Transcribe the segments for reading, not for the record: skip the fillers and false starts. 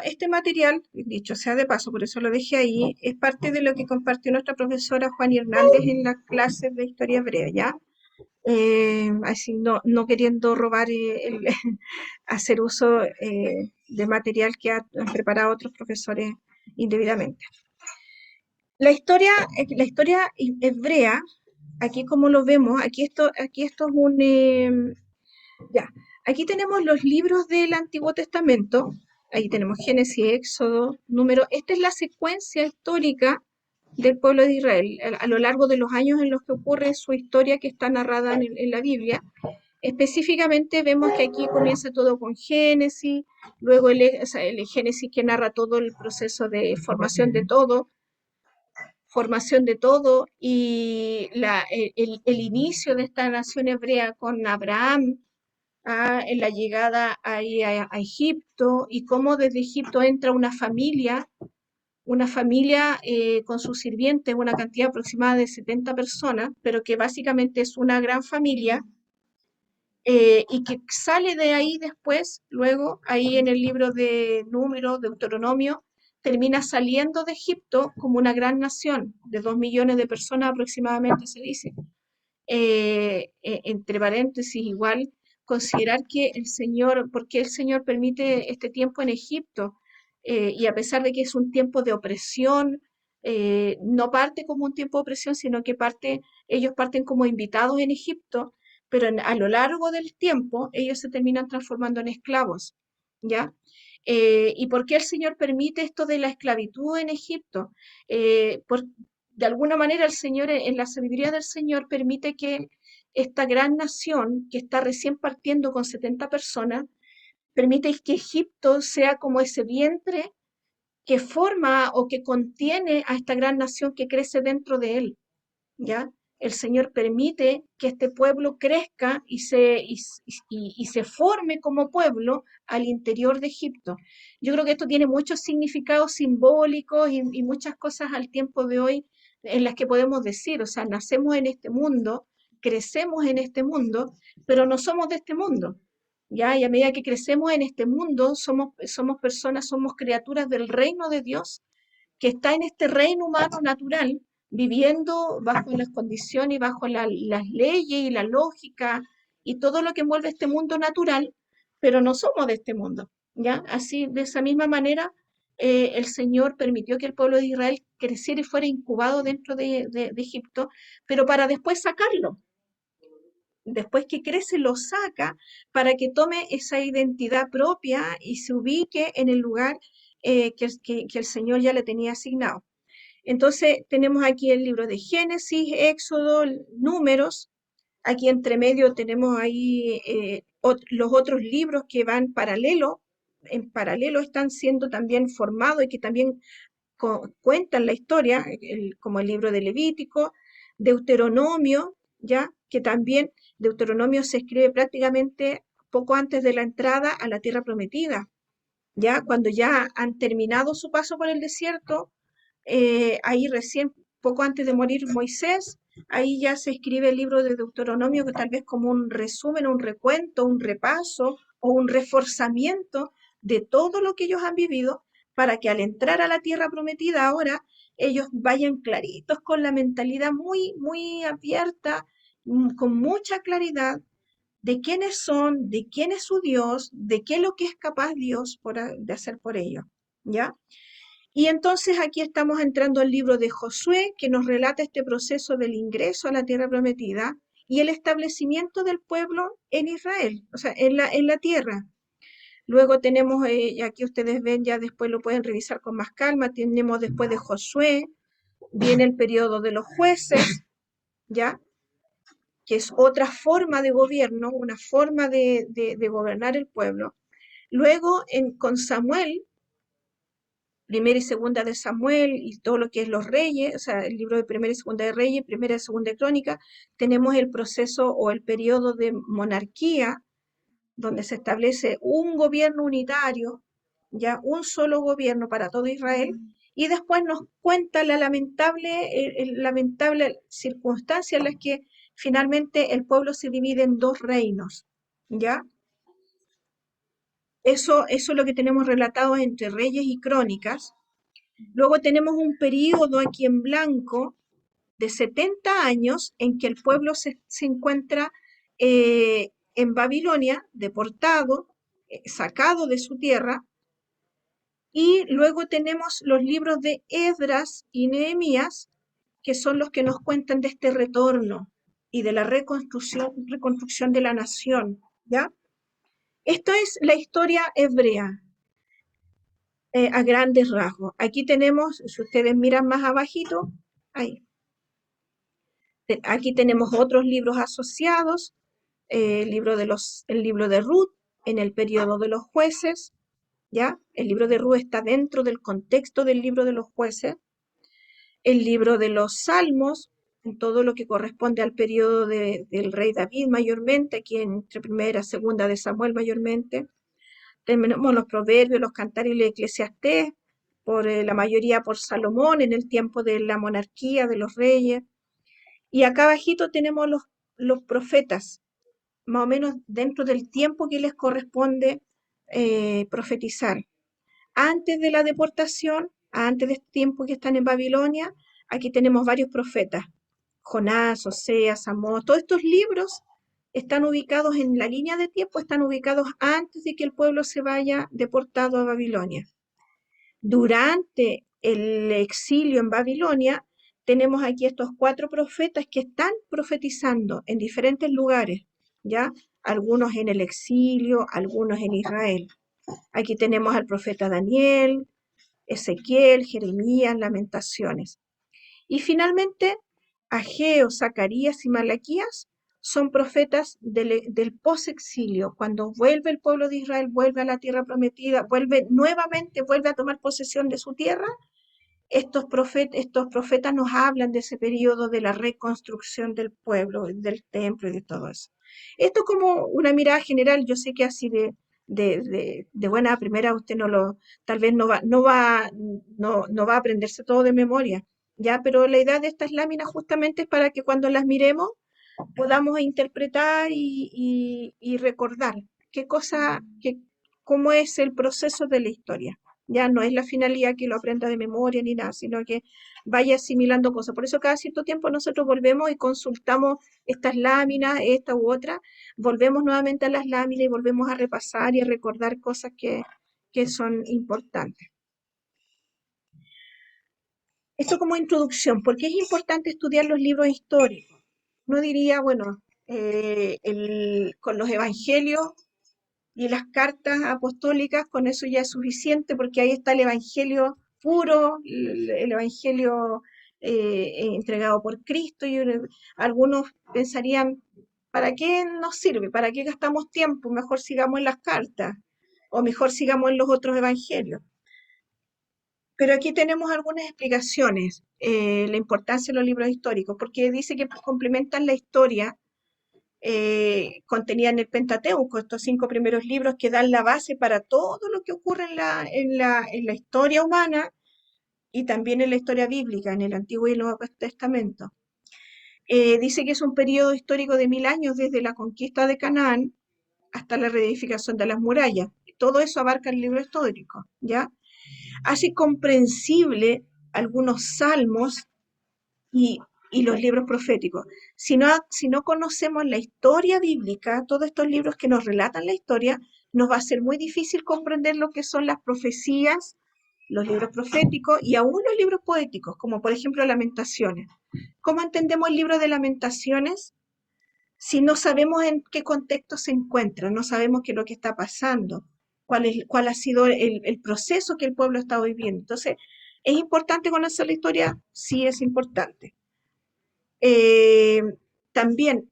este material, dicho sea de paso, por eso lo dejé ahí, es parte de lo que compartió nuestra profesora Juani Hernández en las clases de historia hebrea, ¿ya? Así no queriendo robar hacer uso de material que han preparado otros profesores indebidamente. La historia hebrea, aquí como lo vemos, aquí esto es un, ya, aquí tenemos los libros del Antiguo Testamento, ahí tenemos Génesis, Éxodo, Número, esta es la secuencia histórica del pueblo de Israel, a lo largo de los años en los que ocurre su historia que está narrada en la Biblia. Específicamente vemos que aquí comienza todo con Génesis, luego o sea, el Génesis que narra todo el proceso de formación de todo y el inicio de esta nación hebrea con Abraham, en la llegada ahí a Egipto y cómo desde Egipto entra una familia con sus sirvientes, una cantidad aproximada de 70 personas, pero que básicamente es una gran familia y que sale de ahí después, luego, ahí en el libro de Números, Deuteronomio, termina saliendo de Egipto como una gran nación, de 2 millones de personas aproximadamente se dice. Entre paréntesis, igual, considerar que el Señor, porque el Señor permite este tiempo en Egipto, y a pesar de que es un tiempo de opresión, no parte como un tiempo de opresión, sino que ellos parten como invitados en Egipto, pero a lo largo del tiempo ellos se terminan transformando en esclavos, ¿ya? ¿Y por qué el Señor permite esto de la esclavitud en Egipto? De alguna manera el Señor, en la sabiduría del Señor, permite que esta gran nación, que está recién partiendo con 70 personas, permite que Egipto sea como ese vientre que forma o que contiene a esta gran nación que crece dentro de él. ¿Ya? El Señor permite que este pueblo crezca y se forme como pueblo al interior de Egipto. Yo creo que esto tiene muchos significados simbólicos y muchas cosas al tiempo de hoy en las que podemos decir, o sea, nacemos en este mundo, crecemos en este mundo, pero no somos de este mundo. ¿Ya? Y a medida que crecemos en este mundo, somos personas, somos criaturas del reino de Dios que está en este reino humano natural, viviendo bajo las condiciones y bajo las leyes y la lógica y todo lo que envuelve este mundo natural, pero no somos de este mundo, ¿ya? Así, de esa misma manera, el Señor permitió que el pueblo de Israel creciera y fuera incubado dentro de Egipto, pero para después sacarlo. Después que crece, lo saca para que tome esa identidad propia y se ubique en el lugar que el Señor ya le tenía asignado. Entonces tenemos aquí el libro de Génesis, Éxodo, Números. Aquí entre medio tenemos ahí los otros libros que van en paralelo están siendo también formados y que también cuentan la historia, como el libro de Levítico, Deuteronomio, ya que también Deuteronomio se escribe prácticamente poco antes de la entrada a la tierra prometida, ya cuando ya han terminado su paso por el desierto, ahí recién, poco antes de morir Moisés, ahí ya se escribe el libro de Deuteronomio, que tal vez como un resumen, un recuento, un repaso o un reforzamiento de todo lo que ellos han vivido, para que al entrar a la tierra prometida ahora, ellos vayan claritos, con la mentalidad muy, muy abierta, con mucha claridad de quiénes son, de quién es su Dios, de qué es lo que es capaz Dios de hacer por ellos, ¿ya? Y entonces aquí estamos entrando al libro de Josué, que nos relata este proceso del ingreso a la tierra prometida y el establecimiento del pueblo en Israel, o sea, en la tierra. Luego tenemos, y aquí ustedes ven, ya después lo pueden revisar con más calma, tenemos después de Josué, viene el periodo de los jueces, ¿ya? Que es otra forma de gobierno, una forma de gobernar el pueblo. Luego, con Samuel, primera y segunda de Samuel y todo lo que es los reyes, o sea, el libro de primera y segunda de Reyes, primera y segunda de Crónica, tenemos el proceso o el periodo de monarquía, donde se establece un gobierno unitario, ya un solo gobierno para todo Israel, y después nos cuenta la lamentable circunstancia en la que finalmente el pueblo se divide en dos reinos, ¿ya? Eso es lo que tenemos relatado entre Reyes y Crónicas. Luego tenemos un periodo aquí en blanco de 70 años en que el pueblo se encuentra en Babilonia, deportado, sacado de su tierra, y luego tenemos los libros de Esdras y Nehemías, que son los que nos cuentan de este retorno y de la reconstrucción de la nación, ¿ya? Esto es la historia hebrea, a grandes rasgos. Aquí tenemos, si ustedes miran más abajito, ahí, aquí tenemos otros libros asociados, el libro de Ruth en el periodo de los jueces, ¿ya? El libro de Ruth está dentro del contexto del libro de los jueces. El libro de los Salmos, en todo lo que corresponde al periodo del rey David mayormente, aquí entre primera, segunda de Samuel mayormente. Tenemos los proverbios, los cantares y el Eclesiastés, por la mayoría por Salomón en el tiempo de la monarquía de los reyes. Y acá abajito tenemos los profetas, más o menos dentro del tiempo que les corresponde profetizar. Antes de la deportación, antes de este tiempo que están en Babilonia, aquí tenemos varios profetas. Jonás, Oseas, Amós, todos estos libros están ubicados en la línea de tiempo, están ubicados antes de que el pueblo se vaya deportado a Babilonia. Durante el exilio en Babilonia, tenemos aquí estos 4 profetas que están profetizando en diferentes lugares, ¿ya? Algunos en el exilio, algunos en Israel. Aquí tenemos al profeta Daniel, Ezequiel, Jeremías, Lamentaciones. Y finalmente, Ageo, Zacarías y Malaquías son profetas del posexilio, cuando vuelve el pueblo de Israel, vuelve a la tierra prometida, vuelve nuevamente, vuelve a tomar posesión de su tierra. Estos profetas nos hablan de ese periodo de la reconstrucción del pueblo, del templo y de todo eso. Esto como una mirada general, yo sé que así de buena primera usted tal vez no va a aprenderse todo de memoria, ya, pero la idea de estas láminas justamente es para que cuando las miremos podamos interpretar y recordar qué cosa, cómo es el proceso de la historia. Ya no es la finalidad que lo aprenda de memoria ni nada, sino que vaya asimilando cosas. Por eso cada cierto tiempo nosotros volvemos y consultamos estas láminas, esta u otra, volvemos nuevamente a las láminas y volvemos a repasar y a recordar cosas que son importantes. Esto como introducción, ¿por qué es importante estudiar los libros históricos? Uno diría, bueno, con los evangelios y las cartas apostólicas, con eso ya es suficiente, porque ahí está el evangelio puro, el evangelio entregado por Cristo, y algunos pensarían, ¿para qué nos sirve? ¿Para qué gastamos tiempo? Mejor sigamos en las cartas, o mejor sigamos en los otros evangelios. Pero aquí tenemos algunas explicaciones, la importancia de los libros históricos, porque dice que complementan la historia contenida en el Pentateuco, estos 5 primeros libros que dan la base para todo lo que ocurre en la historia humana y también en la historia bíblica, en el Antiguo y el Nuevo Testamento. Dice que es un periodo histórico de 1000 años desde la conquista de Canaán hasta la reedificación de las murallas. Todo eso abarca el libro histórico, ¿ya? Hace comprensible algunos salmos y, y los libros proféticos. Si no conocemos la historia bíblica, todos estos libros que nos relatan la historia, nos va a ser muy difícil comprender lo que son las profecías, los libros proféticos y aún los libros poéticos, como por ejemplo Lamentaciones. ¿Cómo entendemos el libro de Lamentaciones? Si no sabemos en qué contexto se encuentra, no sabemos qué es lo que está pasando, cuál ha sido el proceso que el pueblo está viviendo. Entonces, ¿es importante conocer la historia? Sí, es importante. Eh, También,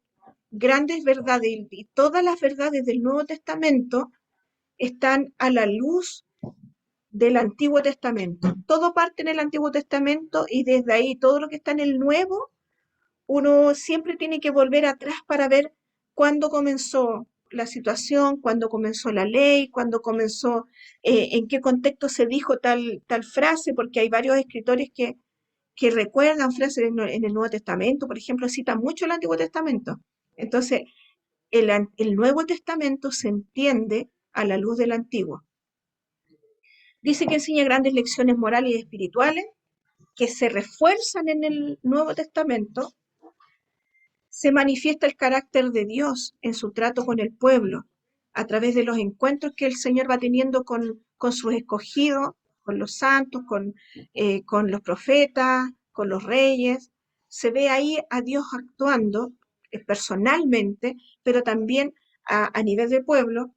grandes verdades y todas las verdades del Nuevo Testamento están a la luz del Antiguo Testamento. Todo parte en el Antiguo Testamento y desde ahí todo lo que está en el Nuevo uno siempre tiene que volver atrás para ver cuándo comenzó la situación, cuándo comenzó la ley, cuándo comenzó, en qué contexto se dijo tal frase, porque hay varios escritores que recuerdan frases en el Nuevo Testamento, por ejemplo, citan mucho el Antiguo Testamento. Entonces, el Nuevo Testamento se entiende a la luz del antiguo. Dice que enseña grandes lecciones morales y espirituales que se refuerzan en el Nuevo Testamento. Se manifiesta el carácter de Dios en su trato con el pueblo, a través de los encuentros que el Señor va teniendo con sus escogidos, con los santos, con los profetas, con los reyes. Se ve ahí a Dios actuando personalmente, pero también a nivel de pueblo.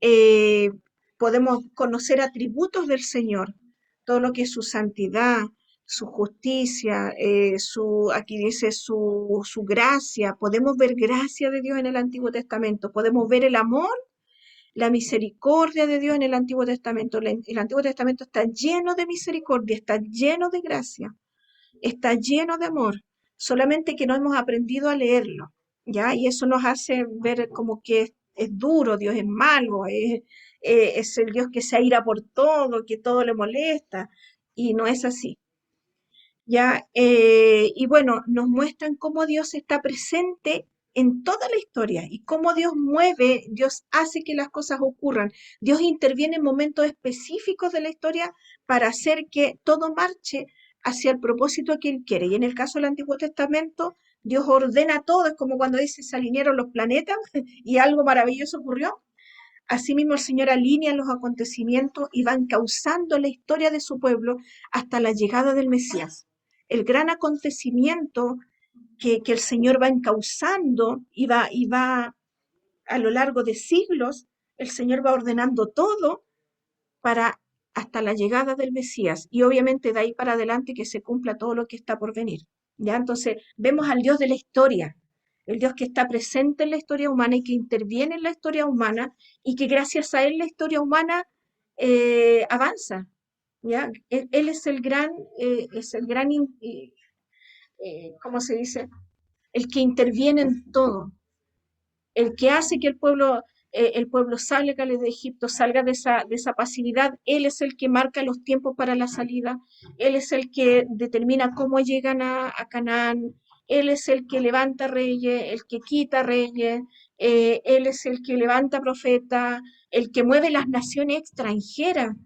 eh, Podemos conocer atributos del Señor, todo lo que es su santidad, su justicia, aquí dice su gracia. Podemos ver gracia de Dios en el Antiguo Testamento, podemos ver el amor, la misericordia de Dios en el Antiguo Testamento. El Antiguo Testamento está lleno de misericordia, está lleno de gracia, está lleno de amor, solamente que no hemos aprendido a leerlo, ¿ya? Y eso nos hace ver como que es duro, Dios es malo, es el Dios que se aira por todo, que todo le molesta, y no es así, ¿ya? Y bueno, nos muestran cómo Dios está presente en toda la historia y cómo Dios mueve, Dios hace que las cosas ocurran. Dios interviene en momentos específicos de la historia para hacer que todo marche hacia el propósito que Él quiere. Y en el caso del Antiguo Testamento, Dios ordena todo, es como cuando dice se alinearon los planetas y algo maravilloso ocurrió. Asimismo, el Señor alinea los acontecimientos y va encauzando la historia de su pueblo hasta la llegada del Mesías. El gran acontecimiento que el Señor va encauzando y va a lo largo de siglos, el Señor va ordenando todo para hasta la llegada del Mesías. Y obviamente de ahí para adelante que se cumpla todo lo que está por venir. ¿Ya? Entonces, vemos al Dios de la historia, el Dios que está presente en la historia humana y que interviene en la historia humana y que gracias a Él la historia humana avanza. ¿Ya? Él es el gran, ¿cómo se dice? El que interviene en todo, el que hace que el pueblo salga de Egipto, salga de esa pasividad. Él es el que marca los tiempos para la salida, Él es el que determina cómo llegan a Canaán, Él es el que levanta reyes, el que quita reyes, Él es el que levanta profetas, el que mueve las naciones extranjeras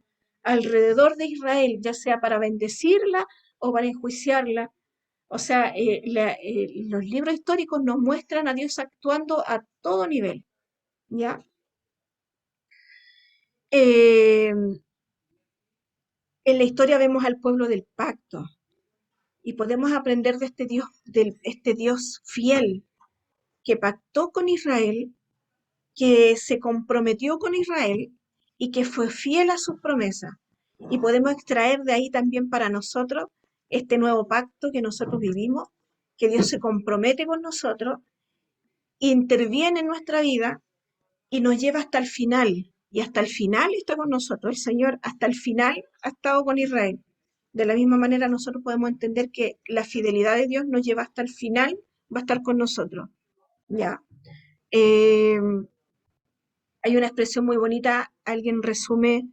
alrededor de Israel, ya sea para bendecirla o para enjuiciarla. O sea, los libros históricos nos muestran a Dios actuando a todo nivel, ¿ya? Eh, en la historia vemos al pueblo del pacto y podemos aprender de este Dios fiel que pactó con Israel, que se comprometió con Israel y que fue fiel a sus promesas. Y podemos extraer de ahí también para nosotros este nuevo pacto que nosotros vivimos, que Dios se compromete con nosotros, interviene en nuestra vida y nos lleva hasta el final. Y hasta el final está con nosotros. El Señor hasta el final ha estado con Israel. De la misma manera nosotros podemos entender que la fidelidad de Dios nos lleva hasta el final, va a estar con nosotros. Ya. Eh, Hay una expresión muy bonita, alguien resume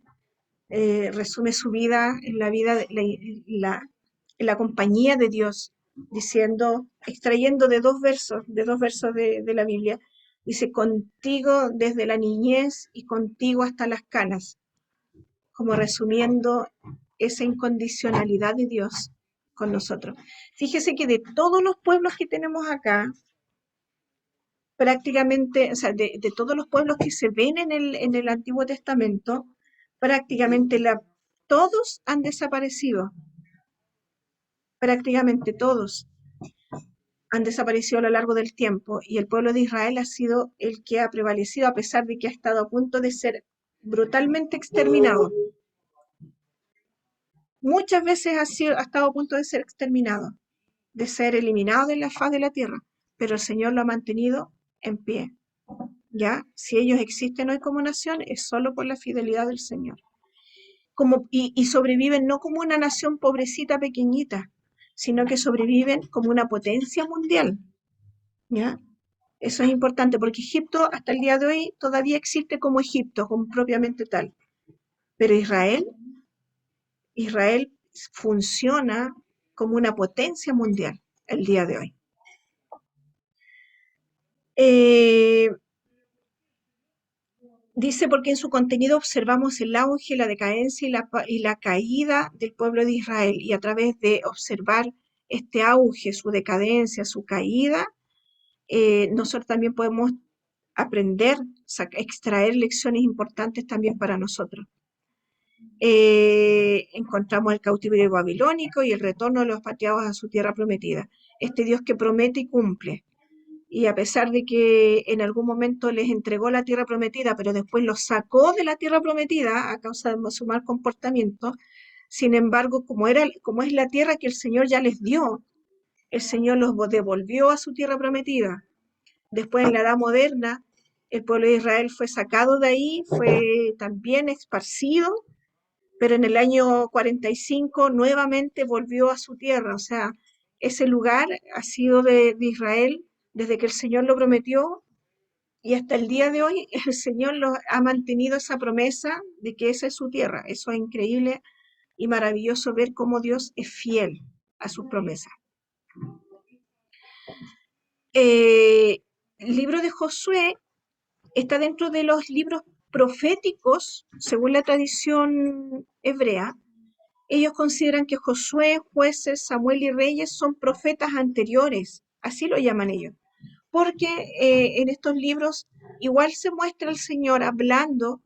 su vida en la vida, en la compañía de Dios, diciendo, extrayendo de dos versos de la Biblia, dice, contigo desde la niñez y contigo hasta las canas, como resumiendo esa incondicionalidad de Dios con nosotros. Fíjese que de todos los pueblos que tenemos acá, prácticamente, o sea, de todos los pueblos que se ven en el Antiguo Testamento, prácticamente todos han desaparecido, prácticamente todos han desaparecido a lo largo del tiempo y el pueblo de Israel ha sido el que ha prevalecido a pesar de que ha estado a punto de ser brutalmente exterminado. Muchas veces ha estado a punto de ser exterminado, de ser eliminado de la faz de la tierra, pero el Señor lo ha mantenido en pie. ¿Ya? Si ellos existen hoy como nación, es solo por la fidelidad del Señor. Y sobreviven no como una nación pobrecita, pequeñita, sino que sobreviven como una potencia mundial. ¿Ya? Eso es importante porque Egipto hasta el día de hoy todavía existe como Egipto, como propiamente tal. Pero Israel funciona como una potencia mundial el día de hoy. Eh, Dice, porque en su contenido observamos el auge, la decadencia y la caída del pueblo de Israel. Y a través de observar este auge, su decadencia, su caída, nosotros también podemos aprender, extraer lecciones importantes también para nosotros. Encontramos el cautiverio babilónico y el retorno de los patriarcas a su tierra prometida. Este Dios que promete y cumple. Y a pesar de que en algún momento les entregó la tierra prometida, pero después los sacó de la tierra prometida a causa de su mal comportamiento, sin embargo, como es la tierra que el Señor ya les dio, el Señor los devolvió a su tierra prometida. Después, en la Edad Moderna, el pueblo de Israel fue sacado de ahí, fue también esparcido, pero en el año 45 nuevamente volvió a su tierra. O sea, ese lugar ha sido de Israel desde que el Señor lo prometió y hasta el día de hoy el Señor ha mantenido esa promesa de que esa es su tierra. Eso es increíble y maravilloso ver cómo Dios es fiel a sus promesas. El libro de Josué está dentro de los libros proféticos, según la tradición hebrea. Ellos consideran que Josué, Jueces, Samuel y Reyes son profetas anteriores, así lo llaman ellos, porque en estos libros igual se muestra el Señor hablando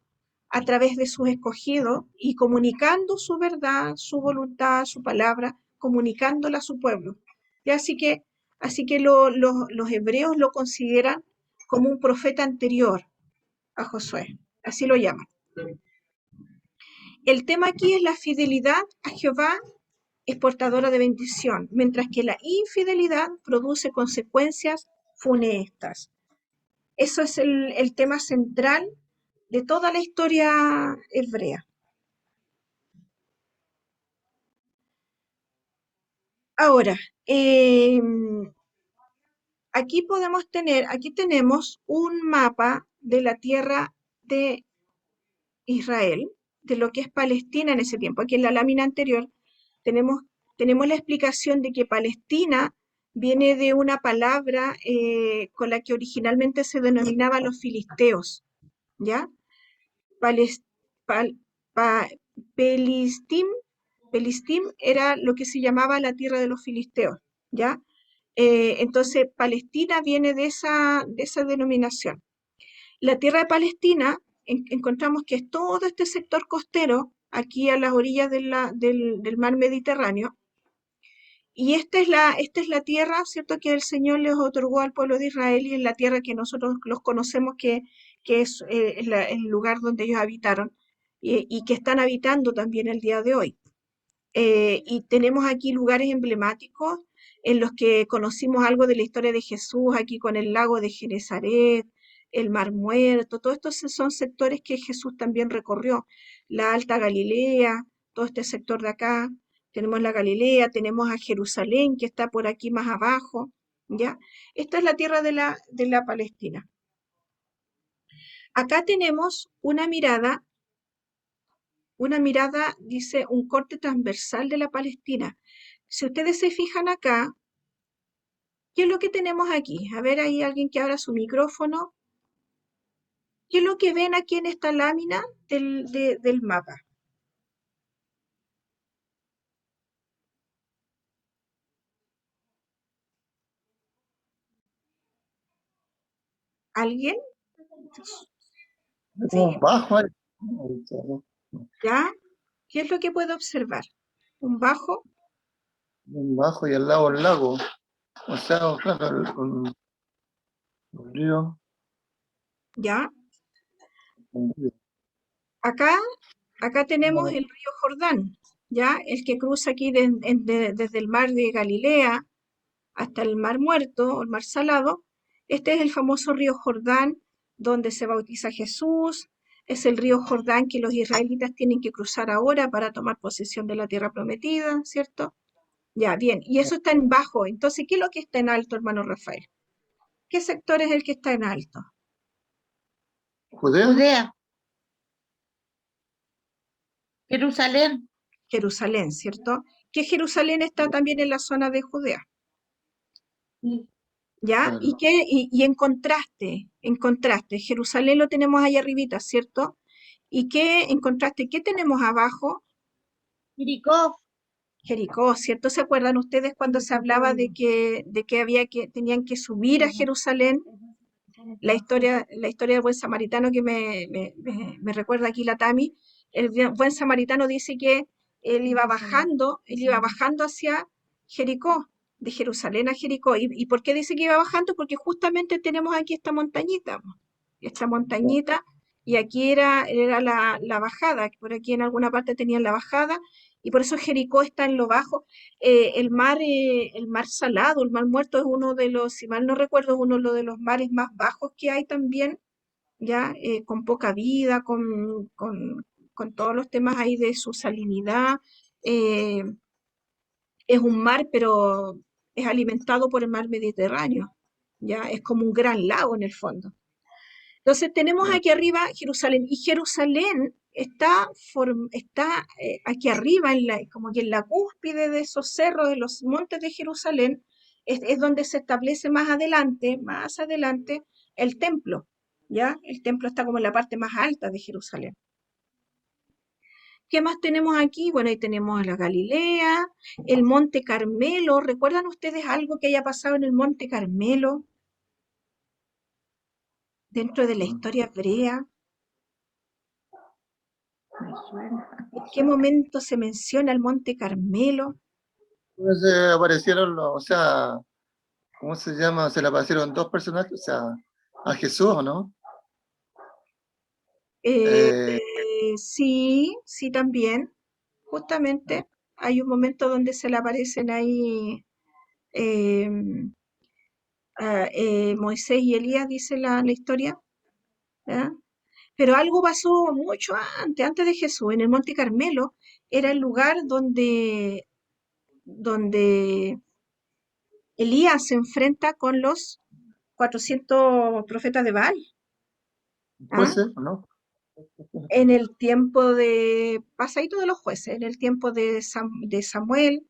a través de sus escogidos y comunicando su verdad, su voluntad, su palabra, comunicándola a su pueblo. Y así que los hebreos lo consideran como un profeta anterior a Josué, así lo llaman. El tema aquí es la fidelidad a Jehová es portadora de bendición, mientras que la infidelidad produce consecuencias funestas. Eso es el tema central de toda la historia hebrea. Ahora, aquí tenemos un mapa de la tierra de Israel, de lo que es Palestina en ese tiempo. Aquí en la lámina anterior tenemos, tenemos la explicación de que Palestina viene de una palabra con la que originalmente se denominaba los filisteos, ¿ya? Pales- pal- pa- Pelistim, Pelistim era lo que se llamaba la tierra de los filisteos, ¿ya? Entonces, Palestina viene de esa denominación. La tierra de Palestina, encontramos que es todo este sector costero, aquí a las orillas del mar Mediterráneo, y esta es la tierra, ¿cierto?, que el Señor les otorgó al pueblo de Israel y es la tierra que nosotros los conocemos que es el lugar donde ellos habitaron y que están habitando también el día de hoy. Y tenemos aquí lugares emblemáticos en los que conocimos algo de la historia de Jesús, aquí con el lago de Genezaret, el Mar Muerto, todos estos son sectores que Jesús también recorrió, la Alta Galilea, todo este sector de acá, tenemos la Galilea, tenemos a Jerusalén que está por aquí más abajo, ¿ya? Esta es la tierra de la Palestina. Acá tenemos una mirada, dice, un corte transversal de la Palestina. Si ustedes se fijan acá, ¿qué es lo que tenemos aquí? A ver, ahí alguien que abra su micrófono. ¿Qué es lo que ven aquí en esta lámina del mapa? ¿Alguien? Sí, Un bajo ahí. ¿ya? ¿Qué es lo que puede observar? ¿Un bajo? Un bajo y al lado el lago. O sea, claro, un río. ¿Ya? Un río. Acá, acá tenemos el río Jordán, ¿ya? El que cruza aquí desde el mar de Galilea hasta el Mar Muerto o el Mar Salado. Este es el famoso río Jordán donde se bautiza Jesús. Es el río Jordán que los israelitas tienen que cruzar ahora para tomar posesión de la tierra prometida, ¿cierto? Ya, bien. Y eso está en bajo. Entonces, ¿qué es lo que está en alto, hermano Rafael? ¿Qué sector es el que está en alto? Judea. Judea, Jerusalén, Jerusalén, ¿cierto? Que Jerusalén está también en la zona de Judea. sí, ¿ya? claro. Y en contraste, Jerusalén lo tenemos ahí arribita, ¿cierto? ¿Y qué en contraste, qué tenemos abajo? Jericó. Jericó, ¿cierto? ¿Se acuerdan ustedes cuando se hablaba de que tenían que subir a Jerusalén? La historia del buen samaritano que me recuerda aquí la Tami, el buen samaritano dice que él iba bajando hacia Jericó, de Jerusalén a Jericó. ¿Y por qué dice que iba bajando? Porque justamente tenemos aquí esta montañita, y aquí era la bajada, por aquí en alguna parte tenían la bajada, y por eso Jericó está en lo bajo. El mar Salado, el mar Muerto, es uno de los, si mal no recuerdo, es uno de los mares más bajos que hay también, ya con poca vida, con todos los temas ahí de su salinidad. eh, es un mar, pero es alimentado por el mar Mediterráneo, ya es como un gran lago en el fondo. Entonces tenemos Ya. aquí arriba Jerusalén, y Jerusalén está aquí arriba, como que en la cúspide de esos cerros, de los montes de Jerusalén, es donde se establece más adelante, el templo, ¿ya? El templo está como en la parte más alta de Jerusalén. ¿Qué más tenemos aquí? Bueno, ahí tenemos la Galilea, el Monte Carmelo. ¿Recuerdan ustedes algo que haya pasado en el Monte Carmelo dentro de la Mm. historia hebrea? Me suena. ¿En qué momento se menciona el Monte Carmelo? Entonces aparecieron, o sea, ¿cómo se llama? Se le aparecieron dos personajes, o sea, a Jesús, ¿o no? Eh, Sí, sí también. Justamente hay un momento donde se le aparecen ahí eh, Moisés y Elías, dice la historia, ¿ya? Pero algo pasó mucho antes de Jesús. En el Monte Carmelo era el lugar donde Elías se enfrenta con los 400 profetas de Baal. puede ¿Ah? ser, ¿o no? En el tiempo pasadito de los jueces, en el tiempo de Samuel,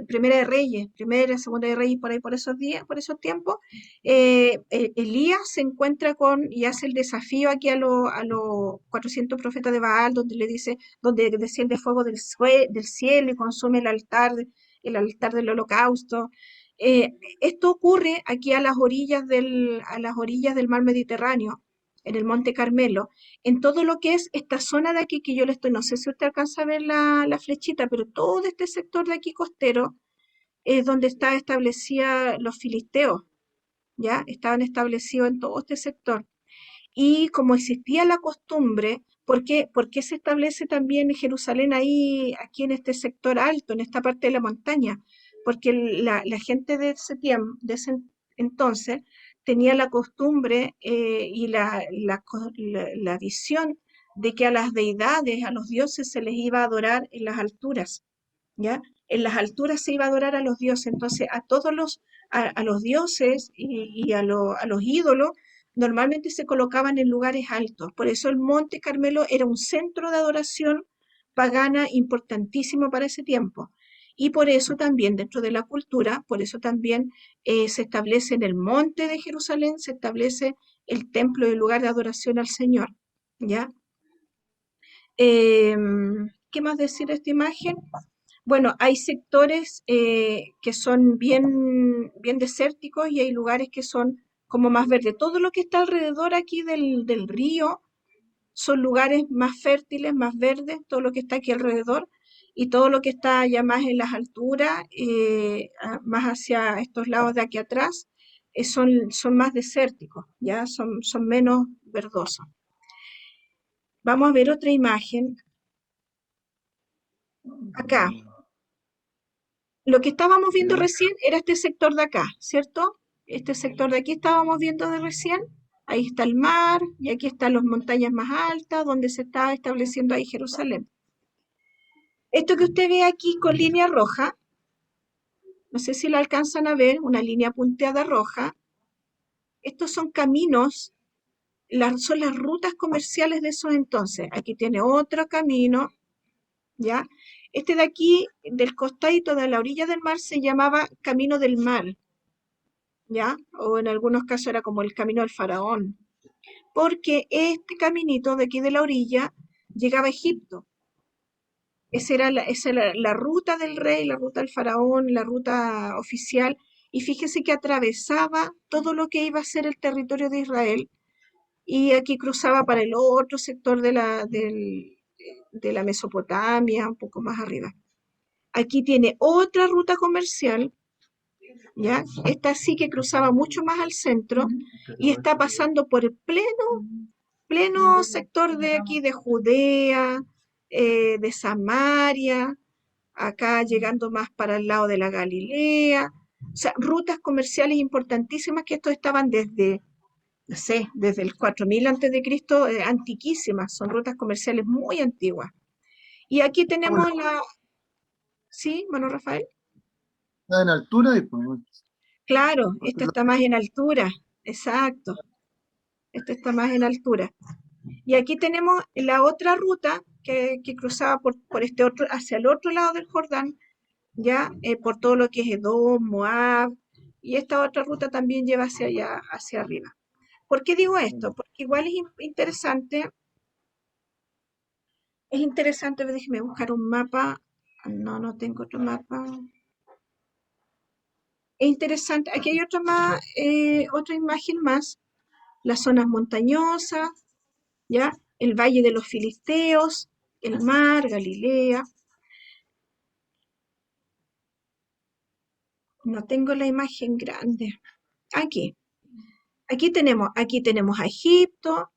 Primera de Reyes, Primera, Segunda de Reyes, por ahí, por esos días, por esos tiempos, Elías se encuentra y hace el desafío aquí a los 400 profetas de Baal, donde desciende fuego del cielo y consume el altar del holocausto. Esto ocurre aquí a las orillas del mar Mediterráneo, en el Monte Carmelo, en todo lo que es esta zona de aquí que yo le estoy, no sé si usted alcanza a ver la flechita, pero todo este sector de aquí costero es donde está establecida los filisteos, ¿ya? Estaban establecidos en todo este sector. Y como existía la costumbre, ¿por qué se establece también Jerusalén ahí, aquí en este sector alto, en esta parte de la montaña? Porque la gente de ese entonces tenía la costumbre y la visión de que a las deidades, a los dioses, se les iba a adorar en las alturas, ¿ya? En las alturas se iba a adorar a los dioses, entonces a los dioses y a los ídolos normalmente se colocaban en lugares altos. Por eso el Monte Carmelo era un centro de adoración pagana importantísimo para ese tiempo. Y por eso también dentro de la cultura, por eso también se establece en el monte de Jerusalén, se establece el templo y el lugar de adoración al Señor, ¿ya? ¿Qué más decir de esta imagen? Bueno, hay sectores que son bien, bien desérticos y hay lugares que son como más verdes. Todo lo que está alrededor aquí del río son lugares más fértiles, más verdes, todo lo que está aquí alrededor, y todo lo que está ya más en las alturas, más hacia estos lados de aquí atrás, son más desérticos, ya son menos verdosos. Vamos a ver otra imagen acá. Lo que estábamos viendo Ya. recién era este sector de acá, ¿cierto? Este sector de aquí estábamos viendo de recién. Ahí está el mar y aquí están las montañas más altas donde se está estableciendo ahí Jerusalén. Esto que usted ve aquí con línea roja, no sé si lo alcanzan a ver, una línea punteada roja. Estos son caminos, son las rutas comerciales de esos entonces. Aquí tiene otro camino, ¿ya? Este de aquí, del costadito de la orilla del mar, se llamaba Camino del Mar, ¿ya? O en algunos casos era como el Camino del Faraón, porque este caminito de aquí de la orilla llegaba a Egipto. Esa era la ruta del rey, la ruta del faraón, la ruta oficial, y fíjese que atravesaba todo lo que iba a ser el territorio de Israel, y aquí cruzaba para el otro sector de la Mesopotamia, un poco más arriba. Aquí tiene otra ruta comercial, ¿ya? Esta sí que cruzaba mucho más al centro y está pasando por el pleno sector de aquí de Judea, de Samaria, acá llegando más para el lado de la Galilea. O sea, rutas comerciales importantísimas que estos estaban desde, no sé, desde el 4000 antes de Cristo, antiquísimas, son rutas comerciales muy antiguas. Y aquí Bueno, tenemos la, ¿sí, Mano Rafael? está en altura y pues, bueno, Claro, porque esto está más en altura, exacto, esto está más en altura. Y aquí tenemos la otra ruta que cruzaba por este otro, hacia el otro lado del Jordán, ya por todo lo que es Edom, Moab, y esta otra ruta también lleva hacia allá, hacia arriba. ¿Por qué digo esto? Porque igual es interesante, déjeme buscar un mapa, no, no tengo otro mapa. Es interesante, aquí hay otra imagen más, las zonas montañosas, ¿ya? El valle de los Filisteos, el mar, Galilea. No tengo la imagen grande. Aquí. Aquí tenemos a Egipto,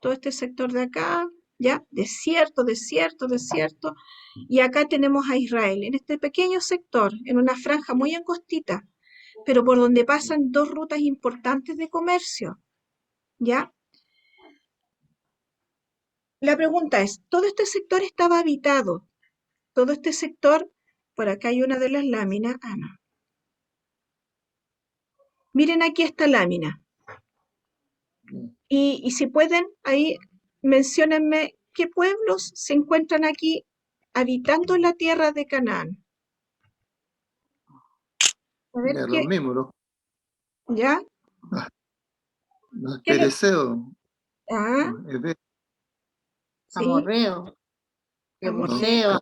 todo este sector de acá, ¿ya? Desierto, desierto, desierto. Y acá tenemos a Israel, en este pequeño sector, en una franja muy angostita, pero por donde pasan dos rutas importantes de comercio, ¿ya? La pregunta es, ¿todo este sector estaba habitado? Todo este sector, por acá hay una de las láminas, no. Miren aquí esta lámina. Y si pueden, ahí menciónenme qué pueblos se encuentran aquí habitando la tierra de Canaán. A ver los qué, mismos, ¿ya? los ¿Qué le, pereceos, ah, los sí, Amorreo, los Jebuseo,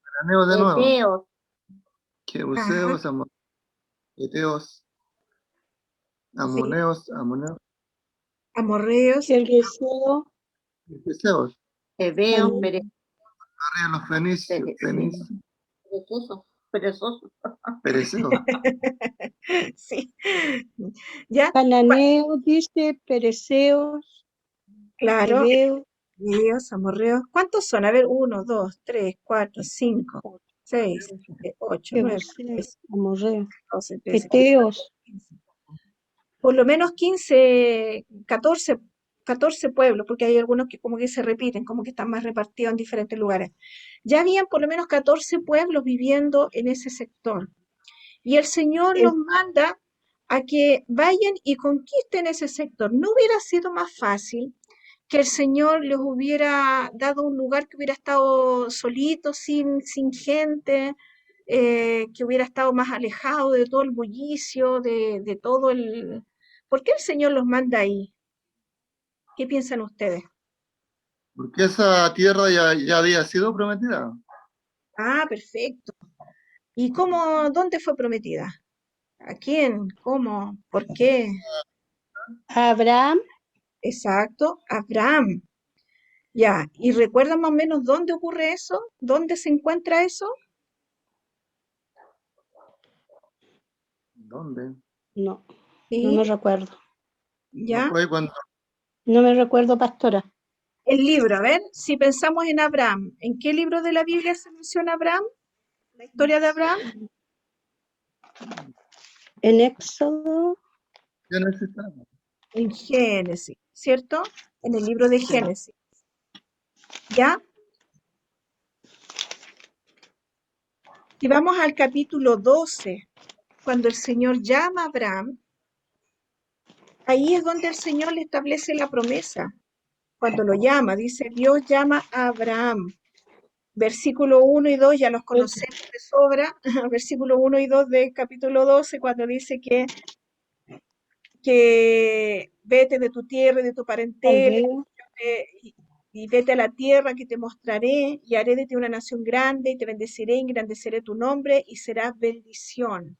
cananeos de nuevo, Eteo, ajá, jebuseos, eteos, sí, amoneos, amorreos, Gergeseo, efeseos, Ebeo, Canaan, arriba los fenicios, perezoso, perezoso, pereceos. sí, ¿ya? Cananeo, dice, Pereceos, Claro, Heveos, amorreos. ¿Cuántos son? A ver, 1, 2, 3, 4, 5, 6, 8, 9, Jebuseo, 10, Amorreo, 12, 13, 14, Eteos, 15. Por lo menos 15, 14 pueblos, porque hay algunos que como que se repiten, como que están más repartidos en diferentes lugares. Ya habían por lo menos 14 pueblos viviendo en ese sector. Y el Señor los Es- manda a que vayan y conquisten ese sector. ¿No hubiera sido más fácil que el Señor les hubiera dado un lugar que hubiera estado solito, sin gente, que hubiera estado más alejado de todo el bullicio, de todo el... ¿Por qué el Señor los manda ahí? ¿Qué piensan ustedes? Porque esa tierra ya había sido prometida. Ah, perfecto. ¿Y cómo, dónde fue prometida? ¿A quién? ¿Cómo? ¿Por qué? Abraham, Exacto, Abraham. Ya, ¿y recuerdan más o menos dónde ocurre eso? ¿Dónde se encuentra eso? ¿Dónde? no, no Sí, me recuerdo. No ya. fue cuando No me recuerdo, pastora. El libro, a ver, si pensamos en Abraham, ¿en qué libro de la Biblia se menciona Abraham? ¿La historia de Abraham? En Éxodo, ya no existaba. En Génesis, ¿cierto? En el libro de sí. Génesis, ¿ya? Si vamos al capítulo 12, cuando el Señor llama a Abraham, ahí es donde el Señor le establece la promesa. Cuando lo llama, dice, Dios llama a Abraham. Versículo 1 y 2 ya los conocemos de sobra. Versículo 1 y 2 del capítulo 12, cuando dice que vete de tu tierra y de tu parentela Aldea. y vete a la tierra que te mostraré y haré de ti una nación grande y te bendeciré y engrandeceré tu nombre y serás bendición.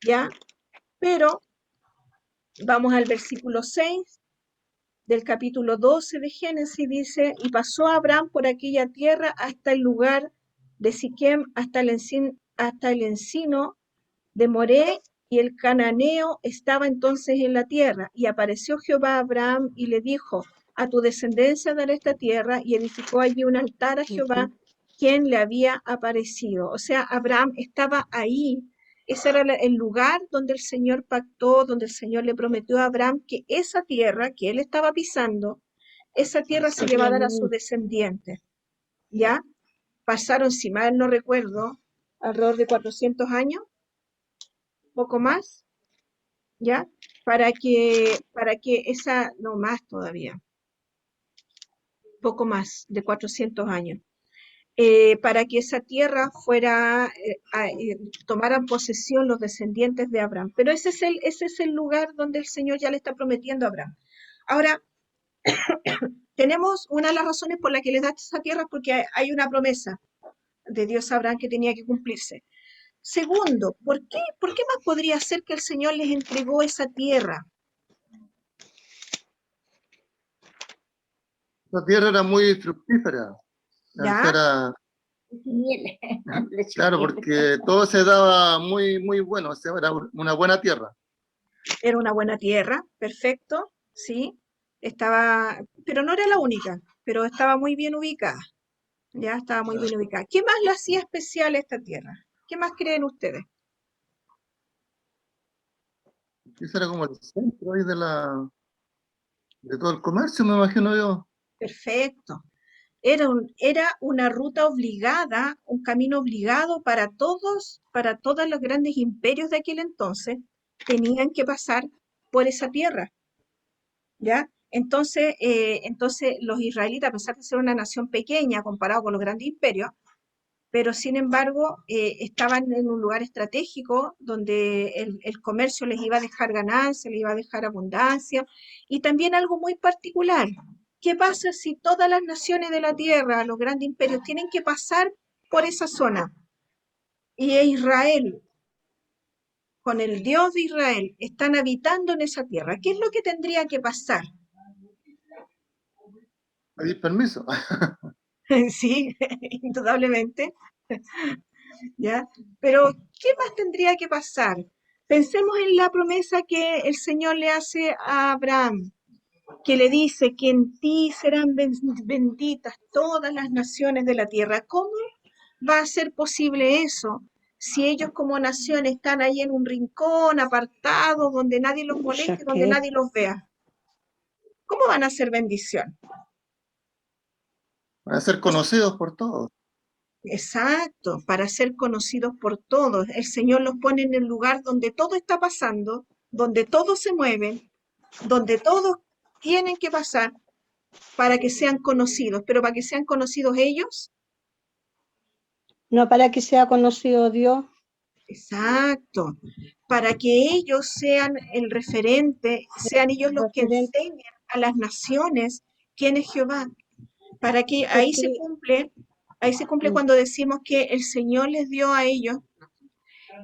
¿Ya? Pero vamos al versículo 6 del capítulo 12 de Génesis, dice, y pasó Abraham por aquella tierra hasta el lugar de Siquem, hasta el encino de Moré, y el cananeo estaba entonces en la tierra. Y apareció Jehová a Abraham y le dijo, a tu descendencia daré esta tierra, y edificó allí un altar a Jehová, quien le había aparecido. O sea, Abraham estaba ahí. Ese era el lugar donde el Señor pactó, donde el Señor le prometió a Abraham que esa tierra que él estaba pisando, esa tierra se le va a dar a sus descendientes. ¿Ya? Pasaron, si mal no recuerdo, alrededor de 400 años, poco más, ¿ya? Para que esa, no más todavía, poco más de 400 años, para que esa tierra fuera, tomaran posesión los descendientes de Abraham. Pero ese es el lugar donde el Señor ya le está prometiendo a Abraham. Ahora, tenemos una de las razones por las que les da esa tierra, porque hay una promesa de Dios a Abraham que tenía que cumplirse. Segundo, ¿por qué más podría ser que el Señor les entregó esa tierra? La tierra era muy fructífera. O sea, ¿Ya? era, Miel. Leche claro, miel. porque todo se daba muy, muy bueno. O sea, era una buena tierra. Era una buena tierra, perfecto, sí, estaba, pero no era la única, pero estaba muy bien ubicada, ya estaba muy bien ubicada. ¿Qué más lo hacía especial esta tierra? ¿Qué más creen ustedes? Ese era como el centro ahí de todo el comercio, me imagino yo. Perfecto. Era una ruta obligada, un camino obligado para todos los grandes imperios de aquel entonces, tenían que pasar por esa tierra. ¿Ya? Entonces los israelitas, a pesar de ser una nación pequeña comparado con los grandes imperios, pero sin embargo estaban en un lugar estratégico donde el comercio les iba a dejar ganancia, les iba a dejar abundancia, y también algo muy particular. ¿Qué pasa si todas las naciones de la tierra, los grandes imperios, tienen que pasar por esa zona? Y Israel, con el Dios de Israel, están habitando en esa tierra. ¿Qué es lo que tendría que pasar? Pedí permiso. Sí, indudablemente, ¿ya? Pero, ¿qué más tendría que pasar? Pensemos en la promesa que el Señor le hace a Abraham, que le dice que en ti serán benditas todas las naciones de la tierra. ¿Cómo va a ser posible eso si ellos como nación están ahí en un rincón, apartados, donde nadie los moleste, donde nadie los vea? ¿Cómo van a ser bendición? Van a ser conocidos por todos. Exacto, para ser conocidos por todos. El Señor los pone en el lugar donde todo está pasando, donde todos se mueven, donde todos tienen que pasar para que sean conocidos. Pero para que sean conocidos ellos, No para que sea conocido Dios. exacto, para que ellos sean el referente, sean ellos los que Referente. enseñen a las naciones quién es Jehová. Para que Porque ahí se cumple cuando decimos que el Señor les dio a ellos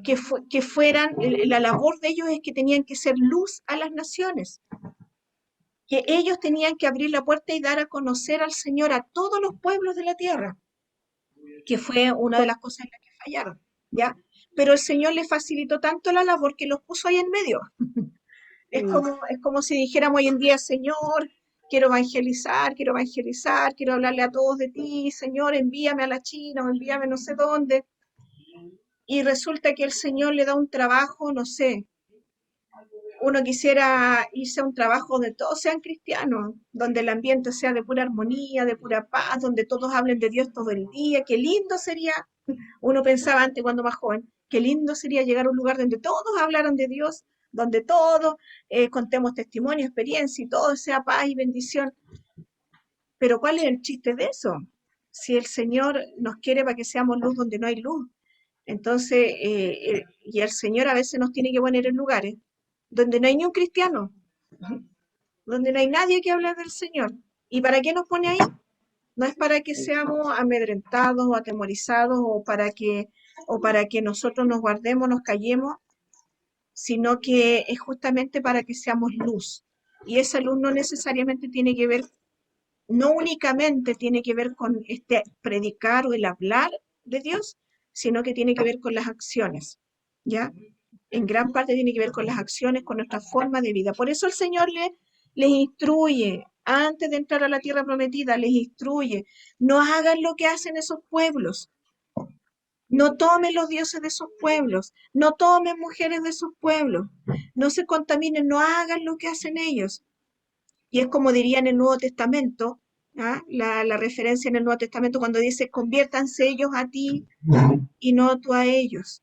que fueran, la labor de ellos es que tenían que ser luz a las naciones, que ellos tenían que abrir la puerta y dar a conocer al Señor a todos los pueblos de la tierra, que fue una de las cosas en las que fallaron, ¿ya? Pero el Señor les facilitó tanto la labor que los puso ahí en medio. Es como si dijéramos hoy en día, Señor, quiero evangelizar, quiero hablarle a todos de ti, Señor, envíame a la China o envíame no sé dónde. Y resulta que el Señor le da un trabajo, no sé, uno quisiera irse a un trabajo donde todos sean cristianos, donde el ambiente sea de pura armonía, de pura paz, donde todos hablen de Dios todo el día. Qué lindo sería, uno pensaba antes cuando más joven, qué lindo sería llegar a un lugar donde todos hablaran de Dios, donde todos contemos testimonio, experiencia y todo sea paz y bendición. Pero ¿cuál es el chiste de eso? si el Señor nos quiere para que seamos luz donde no hay luz. Entonces, y el Señor a veces nos tiene que poner en lugares donde no hay ni un cristiano, donde no hay nadie que hable del Señor. ¿Y para qué nos pone ahí? No es para que seamos amedrentados o atemorizados o para que nosotros nos guardemos, nos callemos, sino que es justamente para que seamos luz. Y esa luz no necesariamente tiene que ver, no únicamente tiene que ver con este predicar o el hablar de Dios, sino que tiene que ver con las acciones, ¿ya? En gran parte tiene que ver con las acciones, con nuestra forma de vida. Por eso el Señor les instruye, antes de entrar a la tierra prometida, les instruye, no hagan lo que hacen esos pueblos, no tomen los dioses de esos pueblos, no tomen mujeres de esos pueblos, no se contaminen, no hagan lo que hacen ellos. Y es como diría en el Nuevo Testamento, ¿ah? La referencia en el Nuevo Testamento cuando dice, conviértanse ellos a ti y no tú a ellos,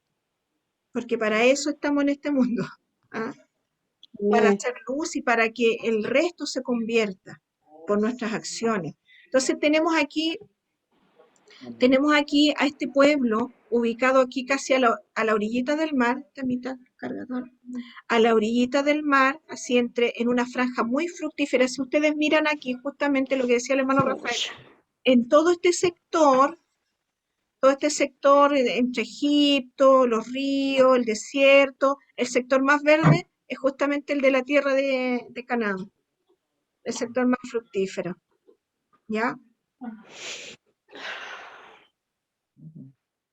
porque para eso estamos en este mundo, ¿ah? Para Amén. hacer luz y para que el resto se convierta por nuestras acciones. Entonces tenemos aquí a este pueblo ubicado aquí casi a la orillita del mar, tamita, cargador, a la orillita del mar, así en una franja muy fructífera. Si ustedes miran aquí justamente lo que decía el hermano Rafael, en todo este sector entre Egipto, los ríos, el desierto, el sector más verde es justamente el de la tierra de Canaán, el sector más fructífero, ¿ya?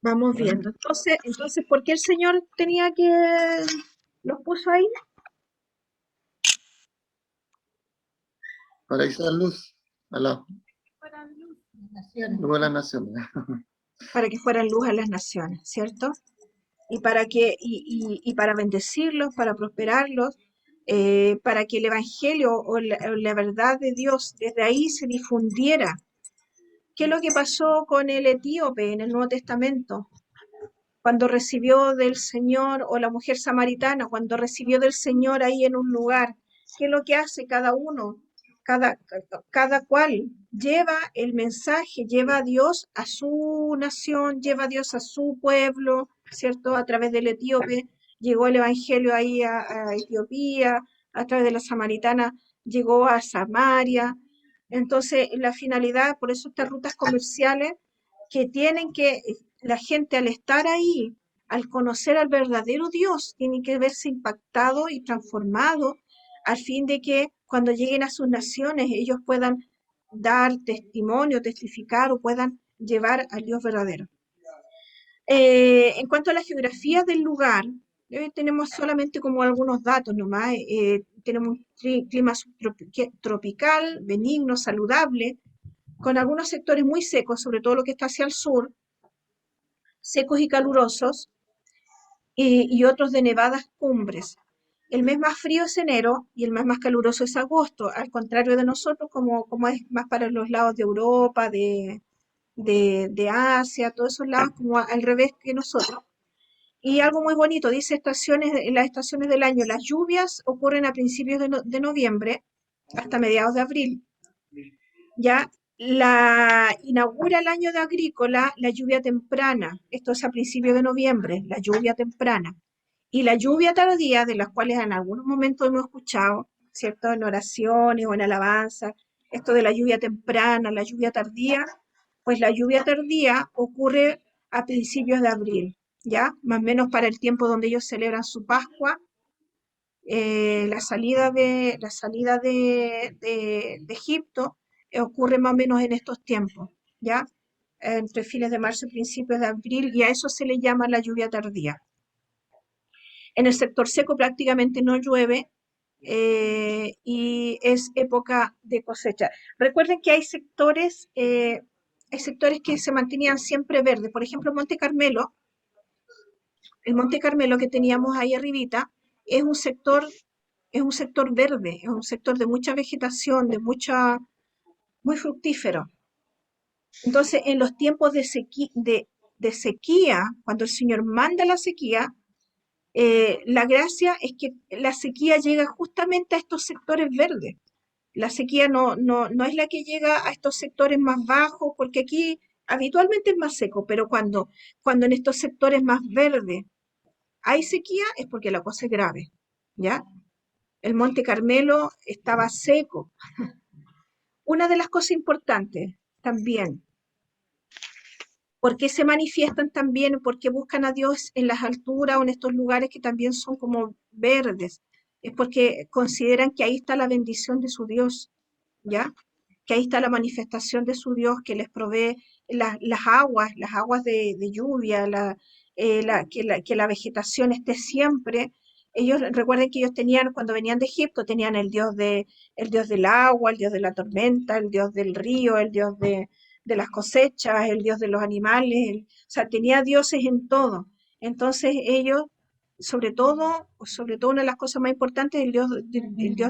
Vamos viendo. Entonces, ¿por qué el Señor tenía que los puso ahí? Para que sea luz a la Naciones. luz de las naciones. Para que fueran luz a las naciones, ¿cierto? Y para bendecirlos, para prosperarlos, para que el evangelio o la verdad de Dios desde ahí se difundiera. ¿Qué es lo que pasó con el etíope en el Nuevo Testamento? Cuando recibió del Señor, o la mujer samaritana, cuando recibió del Señor ahí en un lugar, ¿qué es lo que hace cada uno? Cada cual lleva el mensaje, lleva a Dios a su nación, lleva a Dios a su pueblo, ¿cierto? A través del etíope llegó el evangelio ahí a Etiopía, a través de la samaritana llegó a Samaria. Entonces, la finalidad, por eso estas rutas comerciales que tienen que, la gente al estar ahí, al conocer al verdadero Dios, tiene que verse impactado y transformado al fin de que cuando lleguen a sus naciones ellos puedan dar testimonio, testificar o puedan llevar al Dios verdadero. En cuanto a la geografía del lugar, tenemos solamente como algunos datos nomás. Tenemos un clima tropical, benigno, saludable, con algunos sectores muy secos, sobre todo lo que está hacia el sur, secos y calurosos, y otros de nevadas cumbres. El mes más frío es enero y el mes más caluroso es agosto, al contrario de nosotros, como es más para los lados de Europa, de Asia, todos esos lados, como al revés que nosotros. Y algo muy bonito, dice las estaciones del año, las lluvias ocurren a principios de noviembre hasta mediados de abril. Ya inaugura el año de agrícola la lluvia temprana, esto es a principios de noviembre, la lluvia temprana. Y la lluvia tardía, de las cuales en algunos momentos hemos escuchado, ¿cierto? En oraciones o en alabanza, esto de la lluvia temprana, la lluvia tardía, pues la lluvia tardía ocurre a principios de abril, ¿ya? Más o menos para el tiempo donde ellos celebran su Pascua, la salida de Egipto ocurre más o menos en estos tiempos, ¿ya? Entre fines de marzo y principios de abril, y a eso se le llama la lluvia tardía. En el sector seco prácticamente no llueve y es época de cosecha. Recuerden que hay sectores que se mantenían siempre verdes. Por ejemplo, el Monte Carmelo que teníamos ahí arribita, es un sector verde, es un sector de mucha vegetación, muy fructífero. Entonces, en los tiempos de sequía, cuando el Señor manda la sequía, la gracia es que la sequía llega justamente a estos sectores verdes. La sequía no es la que llega a estos sectores más bajos, porque aquí Habitualmente es más seco, pero cuando en estos sectores más verdes hay sequía es porque la cosa es grave, ¿ya? El Monte Carmelo estaba seco. Una de las cosas importantes también, ¿por qué se manifiestan también? Porque buscan a Dios en las alturas o en estos lugares que también son como verdes. Es porque consideran que ahí está la bendición de su Dios, ¿ya? Que ahí está la manifestación de su Dios que les provee las aguas de lluvia, que la vegetación esté siempre. Ellos, recuerden que ellos tenían, cuando venían de Egipto, tenían el Dios del agua, el Dios de la tormenta, el Dios del río, el Dios de las cosechas, el Dios de los animales, o sea, tenía dioses en todo. Entonces ellos, sobre todo una de las cosas más importantes, el Dios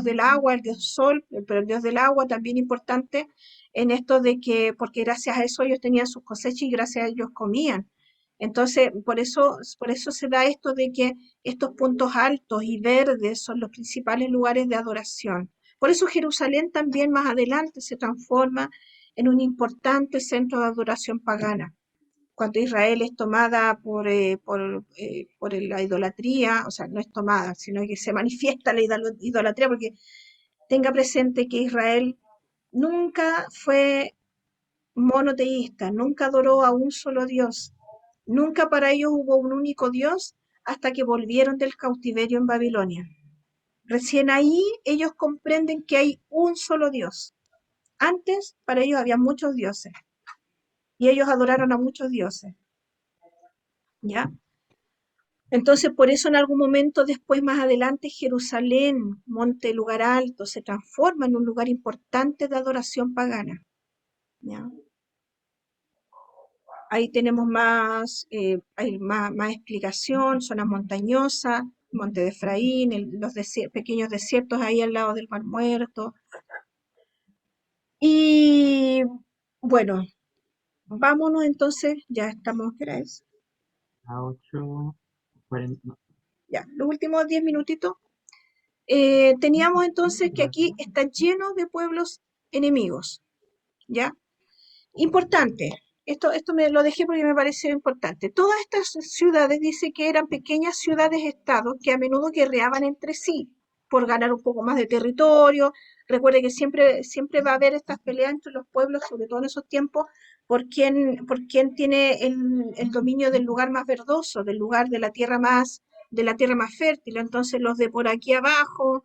del agua, el Dios sol, pero el Dios del agua también importante en esto de que, porque gracias a eso ellos tenían sus cosechas y gracias a ellos comían. Entonces, por eso se da esto de que estos puntos altos y verdes son los principales lugares de adoración. Por eso Jerusalén también más adelante se transforma en un importante centro de adoración pagana. Cuando Israel es tomada por la idolatría, o sea, no es tomada, sino que se manifiesta la idolatría, porque tenga presente que Israel nunca fue monoteísta, nunca adoró a un solo Dios, nunca para ellos hubo un único Dios hasta que volvieron del cautiverio en Babilonia. Recién ahí ellos comprenden que hay un solo Dios. Antes para ellos había muchos dioses y ellos adoraron a muchos dioses, ¿ya? Entonces, por eso en algún momento después, más adelante, Jerusalén, monte, lugar alto, se transforma en un lugar importante de adoración pagana, ¿ya? Ahí tenemos hay más explicación, zonas montañosas, Monte de Efraín, los pequeños desiertos ahí al lado del Mar Muerto. Y bueno, vámonos entonces, ya estamos, ¿qué hora es? A 8:40. Ya, los últimos 10 minutitos. Teníamos entonces que aquí está lleno de pueblos enemigos, ¿ya? Importante, esto me lo dejé porque me pareció importante. Todas estas ciudades dice que eran pequeñas ciudades-estados que a menudo guerreaban entre sí por ganar un poco más de territorio. Recuerde que siempre va a haber estas peleas entre los pueblos, sobre todo en esos tiempos, por quién tiene el dominio del lugar más verdoso, del lugar de la tierra más fértil. Entonces los de por aquí abajo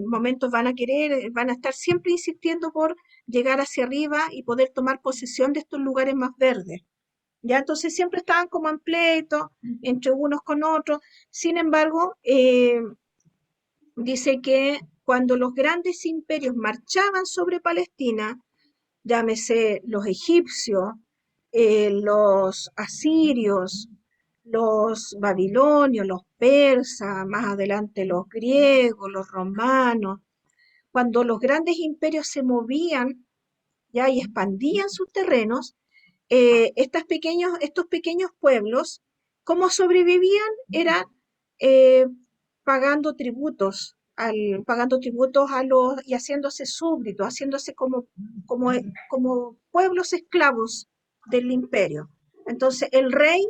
momentos van a estar siempre insistiendo por llegar hacia arriba y poder tomar posesión de estos lugares más verdes. Ya entonces siempre estaban como en pleito entre unos con otros. Sin embargo, dice que cuando los grandes imperios marchaban sobre Palestina, llámese los egipcios, los asirios, los babilonios, los persas, más adelante los griegos, los romanos, cuando los grandes imperios se movían ya y expandían sus terrenos, estos pequeños pueblos, ¿cómo sobrevivían? Era eh, pagando tributos y haciéndose súbditos, haciéndose como pueblos esclavos del imperio. Entonces el rey,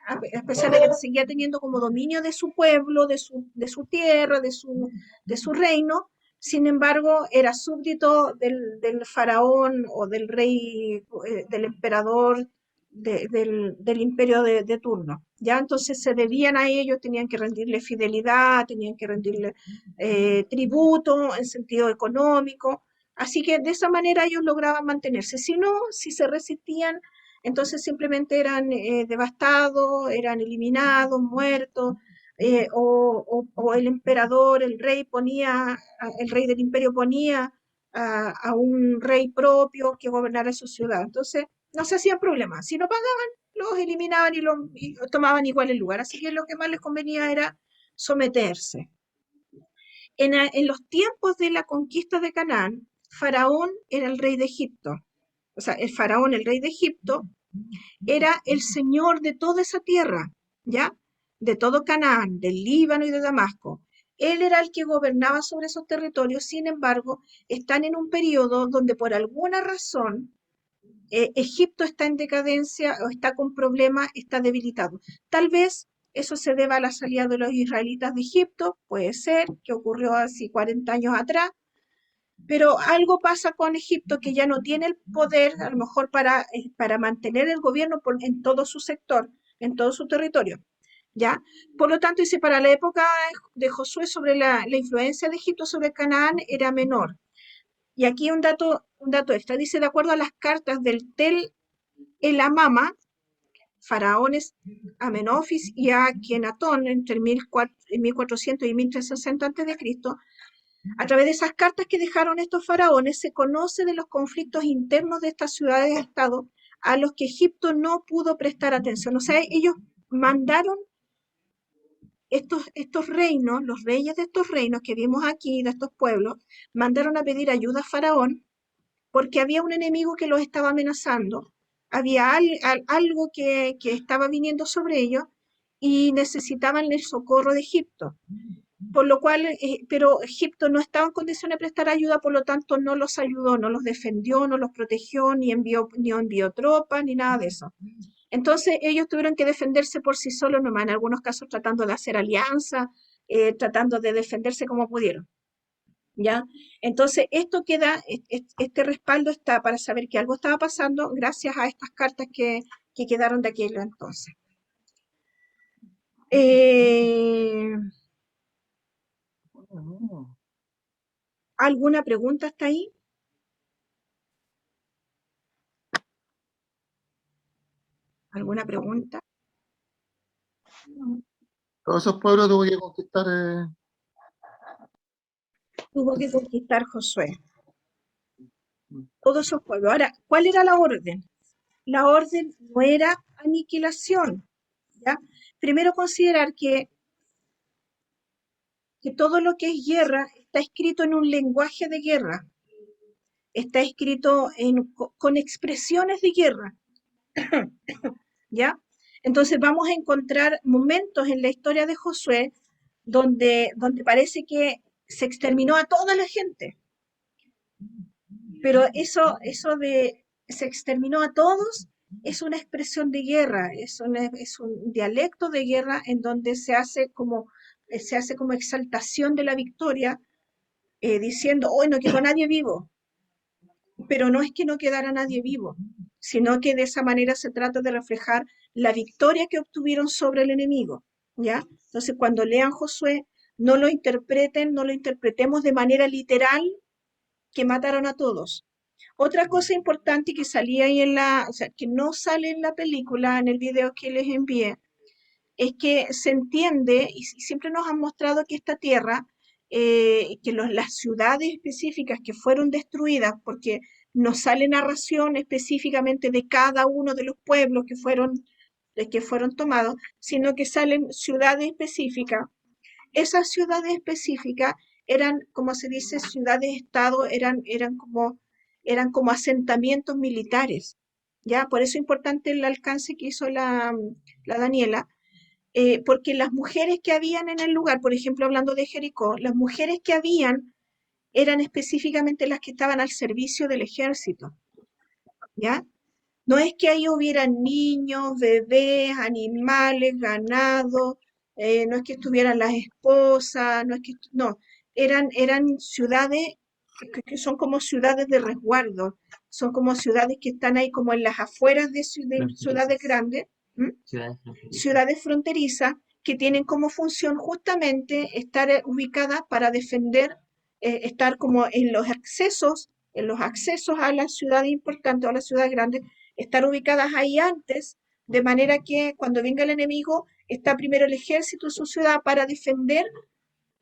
a pesar de que seguía teniendo como dominio de su pueblo, de su tierra, de su reino, sin embargo, era súbdito del faraón o del rey, del emperador del imperio de turno. ¿Ya? Entonces se debían a ellos, tenían que rendirle fidelidad, tenían que rendirle tributo en sentido económico. Así que de esa manera ellos lograban mantenerse. Si no, si se resistían, entonces simplemente eran devastados, eran eliminados, muertos, o el emperador, el rey del imperio ponía a un rey propio que gobernara su ciudad. Entonces, no se hacían problemas. Si no pagaban, los eliminaban y tomaban igual el lugar. Así que lo que más les convenía era someterse. En los tiempos de la conquista de Canaán, Faraón era el rey de Egipto. O sea, el faraón, el rey de Egipto, era el señor de toda esa tierra, ¿ya? De todo Canaán, del Líbano y de Damasco. Él era el que gobernaba sobre esos territorios, sin embargo, están en un periodo donde por alguna razón Egipto está en decadencia o está con problemas, está debilitado. Tal vez eso se deba a la salida de los israelitas de Egipto, puede ser, que ocurrió hace 40 años atrás, pero algo pasa con Egipto que ya no tiene el poder, a lo mejor para mantener el gobierno en todo su sector, en todo su territorio. ¿Ya? Por lo tanto, dice, para la época de Josué sobre la influencia de Egipto sobre Canaán era menor. Y aquí un dato extra, dice, de acuerdo a las cartas del Tel El Amama, faraones Amenofis y Akenatón entre 1400 y 1360 a.C., a través de esas cartas que dejaron estos faraones, se conoce de los conflictos internos de estas ciudades-estado a los que Egipto no pudo prestar atención. O sea, ellos mandaron estos reinos, los reyes de estos reinos que vimos aquí, de estos pueblos, mandaron a pedir ayuda a Faraón porque había un enemigo que los estaba amenazando, había algo que estaba viniendo sobre ellos y necesitaban el socorro de Egipto. Por lo cual, pero Egipto no estaba en condiciones de prestar ayuda, por lo tanto no los ayudó, no los defendió, no los protegió, ni envió tropas, ni nada de eso. Entonces ellos tuvieron que defenderse por sí solos nomás, en algunos casos tratando de hacer alianza, tratando de defenderse como pudieron. ¿Ya? Entonces esto queda, este respaldo está para saber que algo estaba pasando gracias a estas cartas que quedaron de aquello entonces. ¿Alguna pregunta hasta ahí? ¿Alguna pregunta? Todos esos pueblos tuvo que conquistar. Tuvo que conquistar Josué. Todos esos pueblos. Ahora, ¿cuál era la orden? La orden no era aniquilación. ¿Ya? Primero considerar que todo lo que es guerra está escrito en un lenguaje de guerra, está escrito con expresiones de guerra. ¿Ya? Entonces vamos a encontrar momentos en la historia de Josué donde parece que se exterminó a toda la gente. Pero eso de se exterminó a todos es una expresión de guerra, es un dialecto de guerra en donde se hace como exaltación de la victoria, diciendo, hoy no quedó nadie vivo. Pero no es que no quedara nadie vivo, sino que de esa manera se trata de reflejar la victoria que obtuvieron sobre el enemigo, ¿ya? Entonces, cuando lean Josué, no lo interpretemos de manera literal que mataron a todos. Otra cosa importante que salía ahí o sea, que no sale en la película, en el video que les envié, es que se entiende, y siempre nos han mostrado que esta tierra, las ciudades específicas que fueron destruidas, porque no sale narración específicamente de cada uno de los pueblos que fueron tomados, sino que salen ciudades específicas. Esas ciudades específicas eran, como se dice, ciudades-estado, eran como asentamientos militares. ¿Ya? Por eso es importante el alcance que hizo la Daniela, porque las mujeres que habían en el lugar, por ejemplo, hablando de Jericó, las mujeres que habían eran específicamente las que estaban al servicio del ejército, ¿ya? No es que ahí hubieran niños, bebés, animales, ganado, no es que estuvieran las esposas, no, eran ciudades que son como ciudades de resguardo, son como ciudades que están ahí como en las afueras de ciudades grandes, ciudades fronterizas que tienen como función justamente estar ubicadas para defender, estar como en los accesos a las ciudades importantes o a las ciudades grandes, estar ubicadas ahí antes, de manera que cuando venga el enemigo, está primero el ejército en su ciudad para defender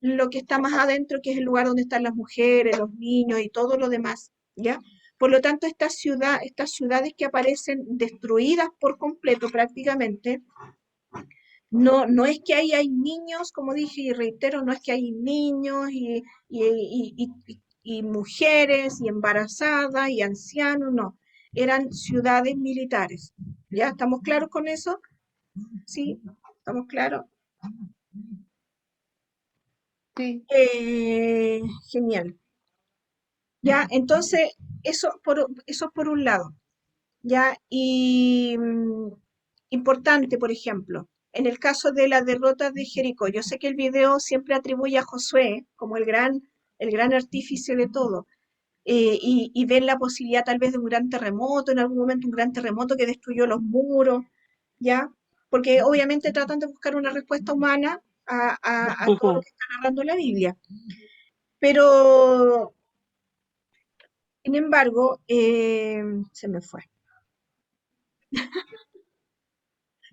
lo que está más adentro, que es el lugar donde están las mujeres, los niños y todo lo demás, ¿ya? Por lo tanto, estas ciudades que aparecen destruidas por completo prácticamente, no es que ahí hay niños, como dije y reitero, no es que hay niños y mujeres y embarazadas y ancianos, no, eran ciudades militares. ¿Ya estamos claros con eso? ¿Sí? ¿Estamos claros? Sí. Genial. Ya, entonces, eso por un lado. ¿ya? Y importante, por ejemplo, en el caso de la derrota de Jericó, yo sé que el video siempre atribuye a Josué como el gran artífice de todo, y ven la posibilidad tal vez de un gran terremoto, en algún momento un gran terremoto que destruyó los muros, ¿ya? Porque obviamente tratan de buscar una respuesta humana a todo lo Ujú. que está narrando la Biblia. Pero, sin embargo, se me fue.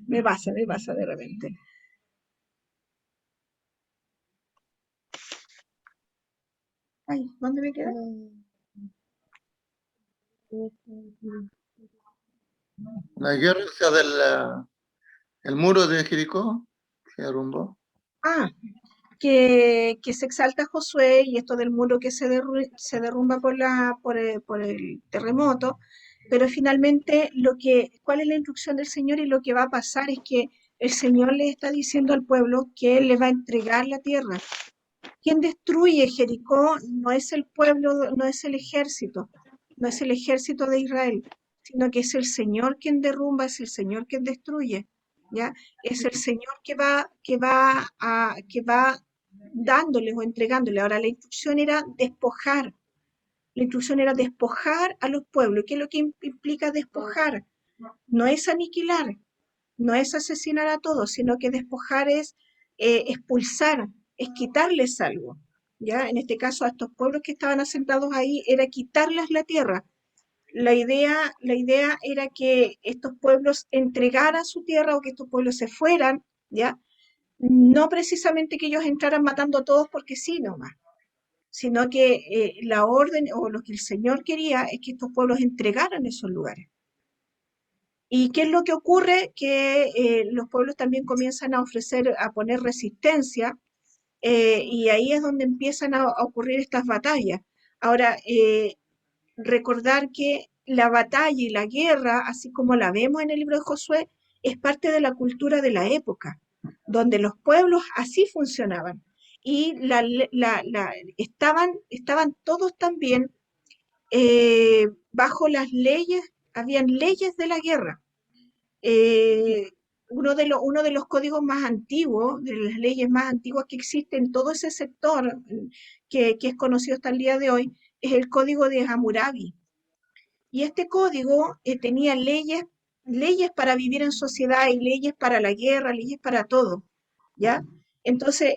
Me pasa de repente. Ay, ¿dónde me quedé? La guerra, o sea, el muro de Jericó se derrumbó. Ah, que se exalta Josué y esto del muro que se derrumba por el terremoto, pero finalmente ¿cuál es la instrucción del Señor? Y lo que va a pasar es que el Señor le está diciendo al pueblo que Él le va a entregar la tierra. Quien destruye Jericó no es el pueblo, no es el ejército, no es el ejército de Israel, sino que es el Señor quien derrumba, es el Señor quien destruye, ¿ya? Es el Señor que va dándole o entregándole. Ahora, la instrucción era despojar a los pueblos. ¿Qué es lo que implica despojar? No es aniquilar, no es asesinar a todos, sino que despojar es expulsar, es quitarles algo. ¿Ya? En este caso, a estos pueblos que estaban asentados ahí, era quitarles la tierra. La idea era que estos pueblos entregaran su tierra o que estos pueblos se fueran, ¿ya? No precisamente que ellos entraran matando a todos porque sí nomás, sino que la orden o lo que el Señor quería es que estos pueblos entregaran esos lugares. ¿Y qué es lo que ocurre? Que los pueblos también comienzan a ofrecer, a poner resistencia, y ahí es donde empiezan a ocurrir estas batallas. Ahora, recordar que la batalla y la guerra, así como la vemos en el libro de Josué, es parte de la cultura de la época, donde los pueblos así funcionaban. Y estaban todos también bajo las leyes, habían leyes de la guerra. eh, uno de los códigos más antiguos, de las leyes más antiguas que existen en todo ese sector, que es conocido hasta el día de hoy, es el código de Hammurabi. Y este código tenía leyes para vivir en sociedad y leyes para la guerra, leyes para todo, ¿ya? Entonces,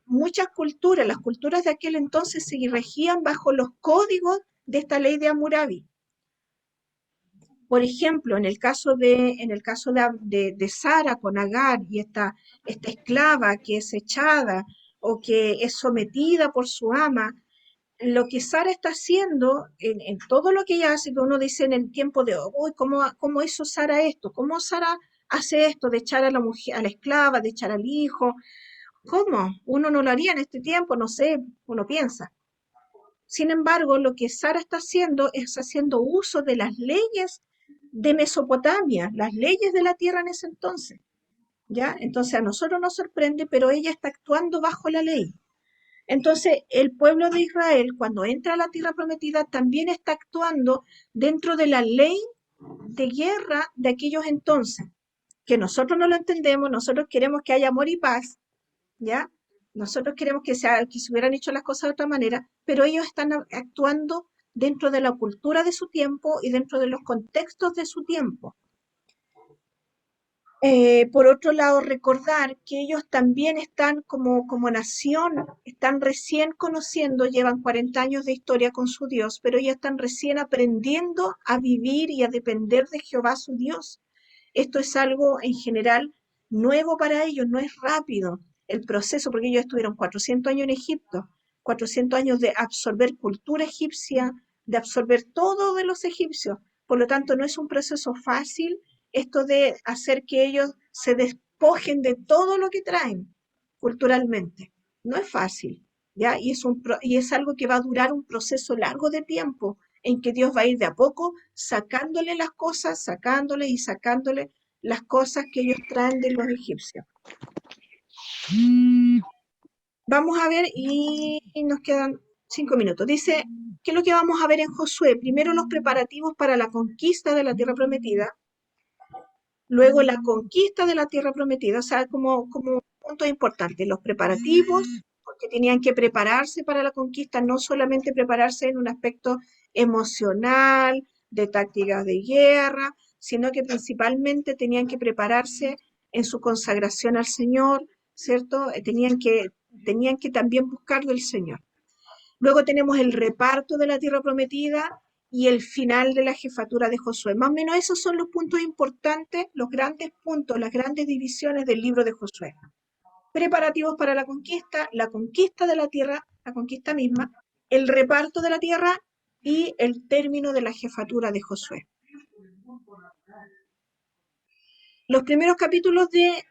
muchas culturas, las culturas de aquel entonces se regían bajo los códigos de esta ley de Hammurabi. Por ejemplo, en el caso de Sara con Agar y esta esclava que es echada o que es sometida por su ama, lo que Sara está haciendo en todo lo que ella hace, que uno dice en el tiempo de hoy, ¿cómo hizo Sara esto? ¿Cómo Sara hace esto de echar a la mujer, a la esclava, de echar al hijo? ¿Cómo? Uno no lo haría en este tiempo, no sé, uno piensa. Sin embargo, lo que Sara está haciendo es haciendo uso de las leyes de Mesopotamia, las leyes de la tierra en ese entonces, ¿ya? Entonces a nosotros nos sorprende, pero ella está actuando bajo la ley. Entonces, el pueblo de Israel, cuando entra a la tierra prometida, también está actuando dentro de la ley de guerra de aquellos entonces, que nosotros no lo entendemos, nosotros queremos que haya amor y paz, ¿ya? Nosotros queremos que se hubieran hecho las cosas de otra manera, pero ellos están actuando dentro de la cultura de su tiempo y dentro de los contextos de su tiempo. Por otro lado, recordar que ellos también están como nación, están recién conociendo, llevan 40 años de historia con su Dios, pero ellos están recién aprendiendo a vivir y a depender de Jehová su Dios. Esto es algo en general nuevo para ellos, no es rápido el proceso, porque ellos estuvieron 400 años en Egipto, 400 años de absorber cultura egipcia, de absorber todo de los egipcios. Por lo tanto, no es un proceso fácil esto de hacer que ellos se despojen de todo lo que traen culturalmente. No es fácil, ¿ya? Y es algo que va a durar un proceso largo de tiempo en que Dios va a ir de a poco sacándole las cosas, sacándole y sacándole las cosas que ellos traen de los egipcios. Vamos a ver y nos quedan 5 minutos. Dice, ¿qué es lo que vamos a ver en Josué? Primero los preparativos para la conquista de la tierra prometida, luego la conquista de la tierra prometida, o sea, como puntos importantes, los preparativos, porque tenían que prepararse para la conquista, no solamente prepararse en un aspecto emocional, de tácticas de guerra, sino que principalmente tenían que prepararse en su consagración al Señor, ¿cierto? Tenían que también buscar del Señor. Luego tenemos el reparto de la tierra prometida y el final de la jefatura de Josué. Más o menos esos son los puntos importantes, los grandes puntos, las grandes divisiones del libro de Josué. Preparativos para la conquista de la tierra, la conquista misma, el reparto de la tierra y el término de la jefatura de Josué. Los primeros capítulos de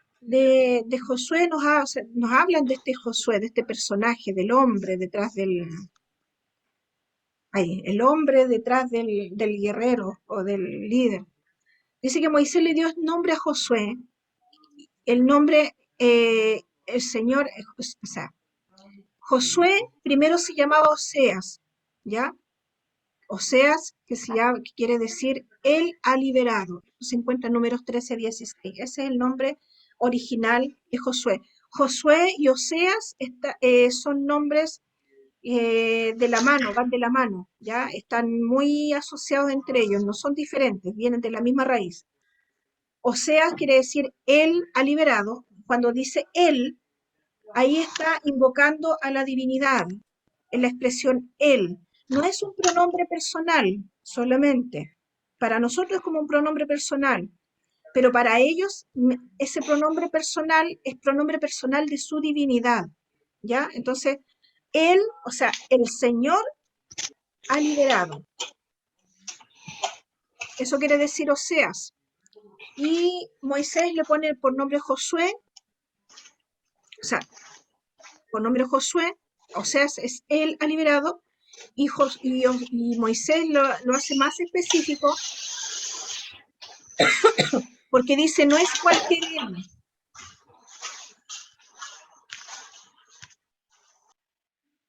Josué nos hablan de este Josué, de este personaje, del hombre detrás el hombre detrás del guerrero o del líder. Dice que Moisés le dio nombre a Josué, el nombre, el Señor, o sea, Josué primero se llamaba Oseas, ¿ya? Oseas, que quiere decir Él ha liberado. Se encuentra en Números 13-16. Ese es el nombre original de Josué. Josué y Oseas son nombres de la mano, van de la mano, ¿ya? Están muy asociados entre ellos, no son diferentes, vienen de la misma raíz. Oseas quiere decir Él ha liberado. Cuando dice Él, ahí está invocando a la divinidad, en la expresión Él. No es un pronombre personal solamente. Para nosotros es como un pronombre personal, pero para ellos ese pronombre personal es pronombre personal de su divinidad, ¿ya? Entonces, Él, o sea, el Señor ha liberado. Eso quiere decir Oseas. Y Moisés le pone por nombre Josué, o sea, por nombre Josué, Oseas es Él ha liberado, y Moisés lo hace más específico porque dice, no es cualquier Él.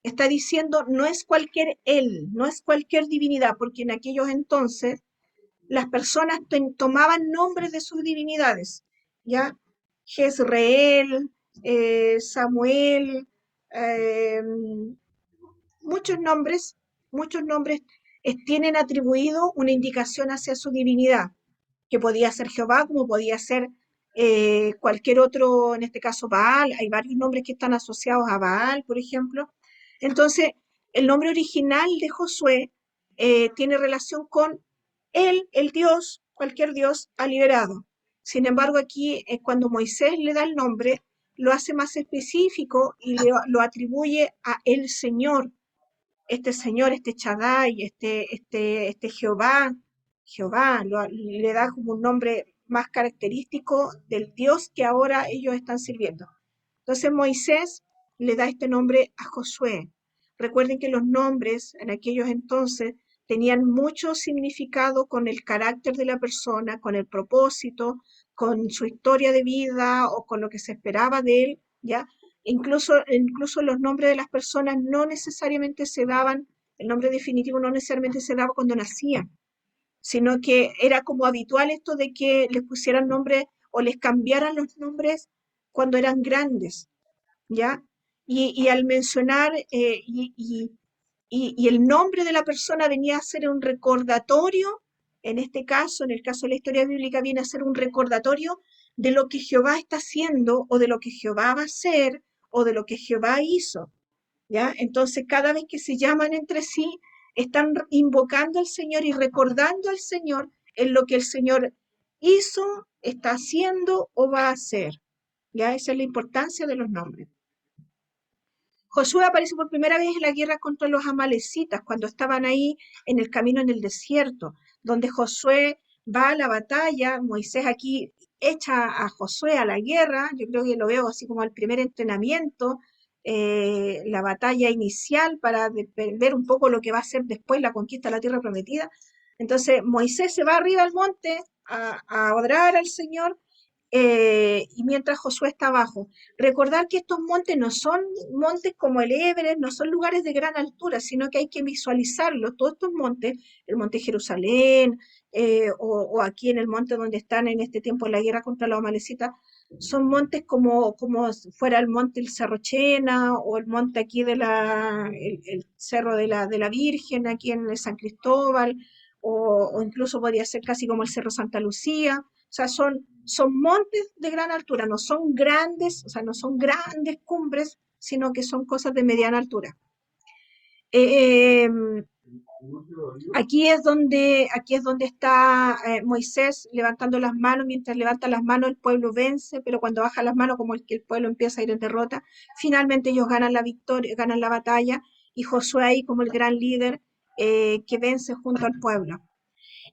Está diciendo, no es cualquier Él, no es cualquier divinidad, porque en aquellos entonces las personas tomaban nombres de sus divinidades, ¿ya? Jezreel, Samuel, muchos nombres tienen atribuido una indicación hacia su divinidad, que podía ser Jehová, como podía ser cualquier otro, en este caso Baal. Hay varios nombres que están asociados a Baal, por ejemplo. Entonces, el nombre original de Josué tiene relación con él, el Dios, cualquier Dios, ha liberado. Sin embargo, aquí cuando Moisés le da el nombre, lo hace más específico y lo atribuye a el Señor, este Shaddai, este Jehová, le da como un nombre más característico del Dios que ahora ellos están sirviendo. Entonces Moisés le da este nombre a Josué. Recuerden que los nombres en aquellos entonces tenían mucho significado con el carácter de la persona, con el propósito, con su historia de vida o con lo que se esperaba de él, ¿ya? Incluso los nombres de las personas no necesariamente se daban, el nombre definitivo no necesariamente se daba cuando nacían, sino que era como habitual esto de que les pusieran nombres o les cambiaran los nombres cuando eran grandes, ¿ya? Y al mencionar, y el nombre de la persona venía a ser un recordatorio, en este caso, en el caso de la historia bíblica, viene a ser un recordatorio de lo que Jehová está haciendo, o de lo que Jehová va a hacer, o de lo que Jehová hizo, ¿ya? Entonces, cada vez que se llaman entre sí, están invocando al Señor y recordando al Señor en lo que el Señor hizo, está haciendo o va a hacer, ¿ya? Esa es la importancia de los nombres. Josué aparece por primera vez en la guerra contra los amalecitas, cuando estaban ahí en el camino en el desierto, donde Josué va a la batalla. Moisés aquí echa a Josué a la guerra. Yo creo que lo veo así como el primer entrenamiento, la batalla inicial para ver un poco lo que va a ser después la conquista de la tierra prometida. Entonces Moisés se va arriba al monte a orar al Señor, y mientras Josué está abajo. Recordar que estos montes no son montes como el Everest, no son lugares de gran altura, sino que hay que visualizarlos. Todos estos montes, el monte Jerusalén, o aquí en el monte donde están en este tiempo en la guerra contra los amalecitas, son montes como si fuera el monte el Cerro Chena, o el monte aquí el Cerro de la Virgen, aquí en el San Cristóbal, o incluso podría ser casi como el Cerro Santa Lucía. O sea, son montes de gran altura, no son grandes, o sea, no son grandes cumbres, sino que son cosas de mediana altura. Aquí es donde está Moisés levantando las manos. Mientras levanta las manos el pueblo vence, pero cuando baja las manos como que el pueblo empieza a ir en derrota, finalmente ellos ganan la victoria, ganan la batalla, y Josué ahí como el gran líder que vence junto al pueblo.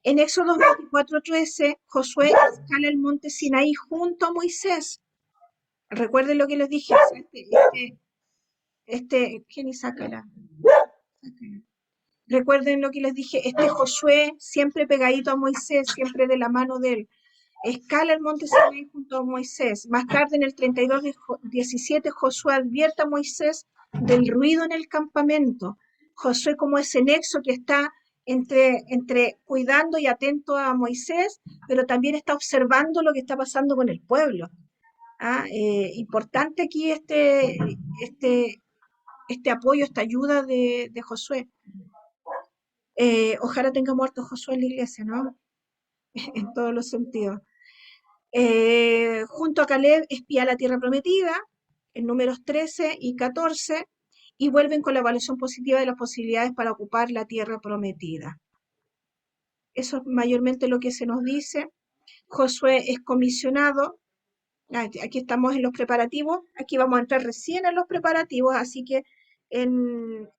En Éxodo 24:13, Josué escala el monte Sinaí junto a Moisés. Recuerden lo que les dije. ¿Quién sácala? Recuerden lo que les dije. Josué, siempre pegadito a Moisés, siempre de la mano de él, escala el monte Sinaí junto a Moisés. Más tarde, en el 32:17, Josué advierte a Moisés del ruido en el campamento. Josué como ese nexo que está entre cuidando y atento a Moisés, pero también está observando lo que está pasando con el pueblo. Importante aquí este apoyo, esta ayuda de Josué. Ojalá tenga muerto Josué en la iglesia, ¿no? En todos los sentidos. Junto a Caleb espía la tierra prometida, en Números 13 y 14, y vuelven con la evaluación positiva de las posibilidades para ocupar la tierra prometida. Eso es mayormente lo que se nos dice. Josué es comisionado. Aquí estamos en los preparativos. Aquí vamos a entrar recién en los preparativos, así que en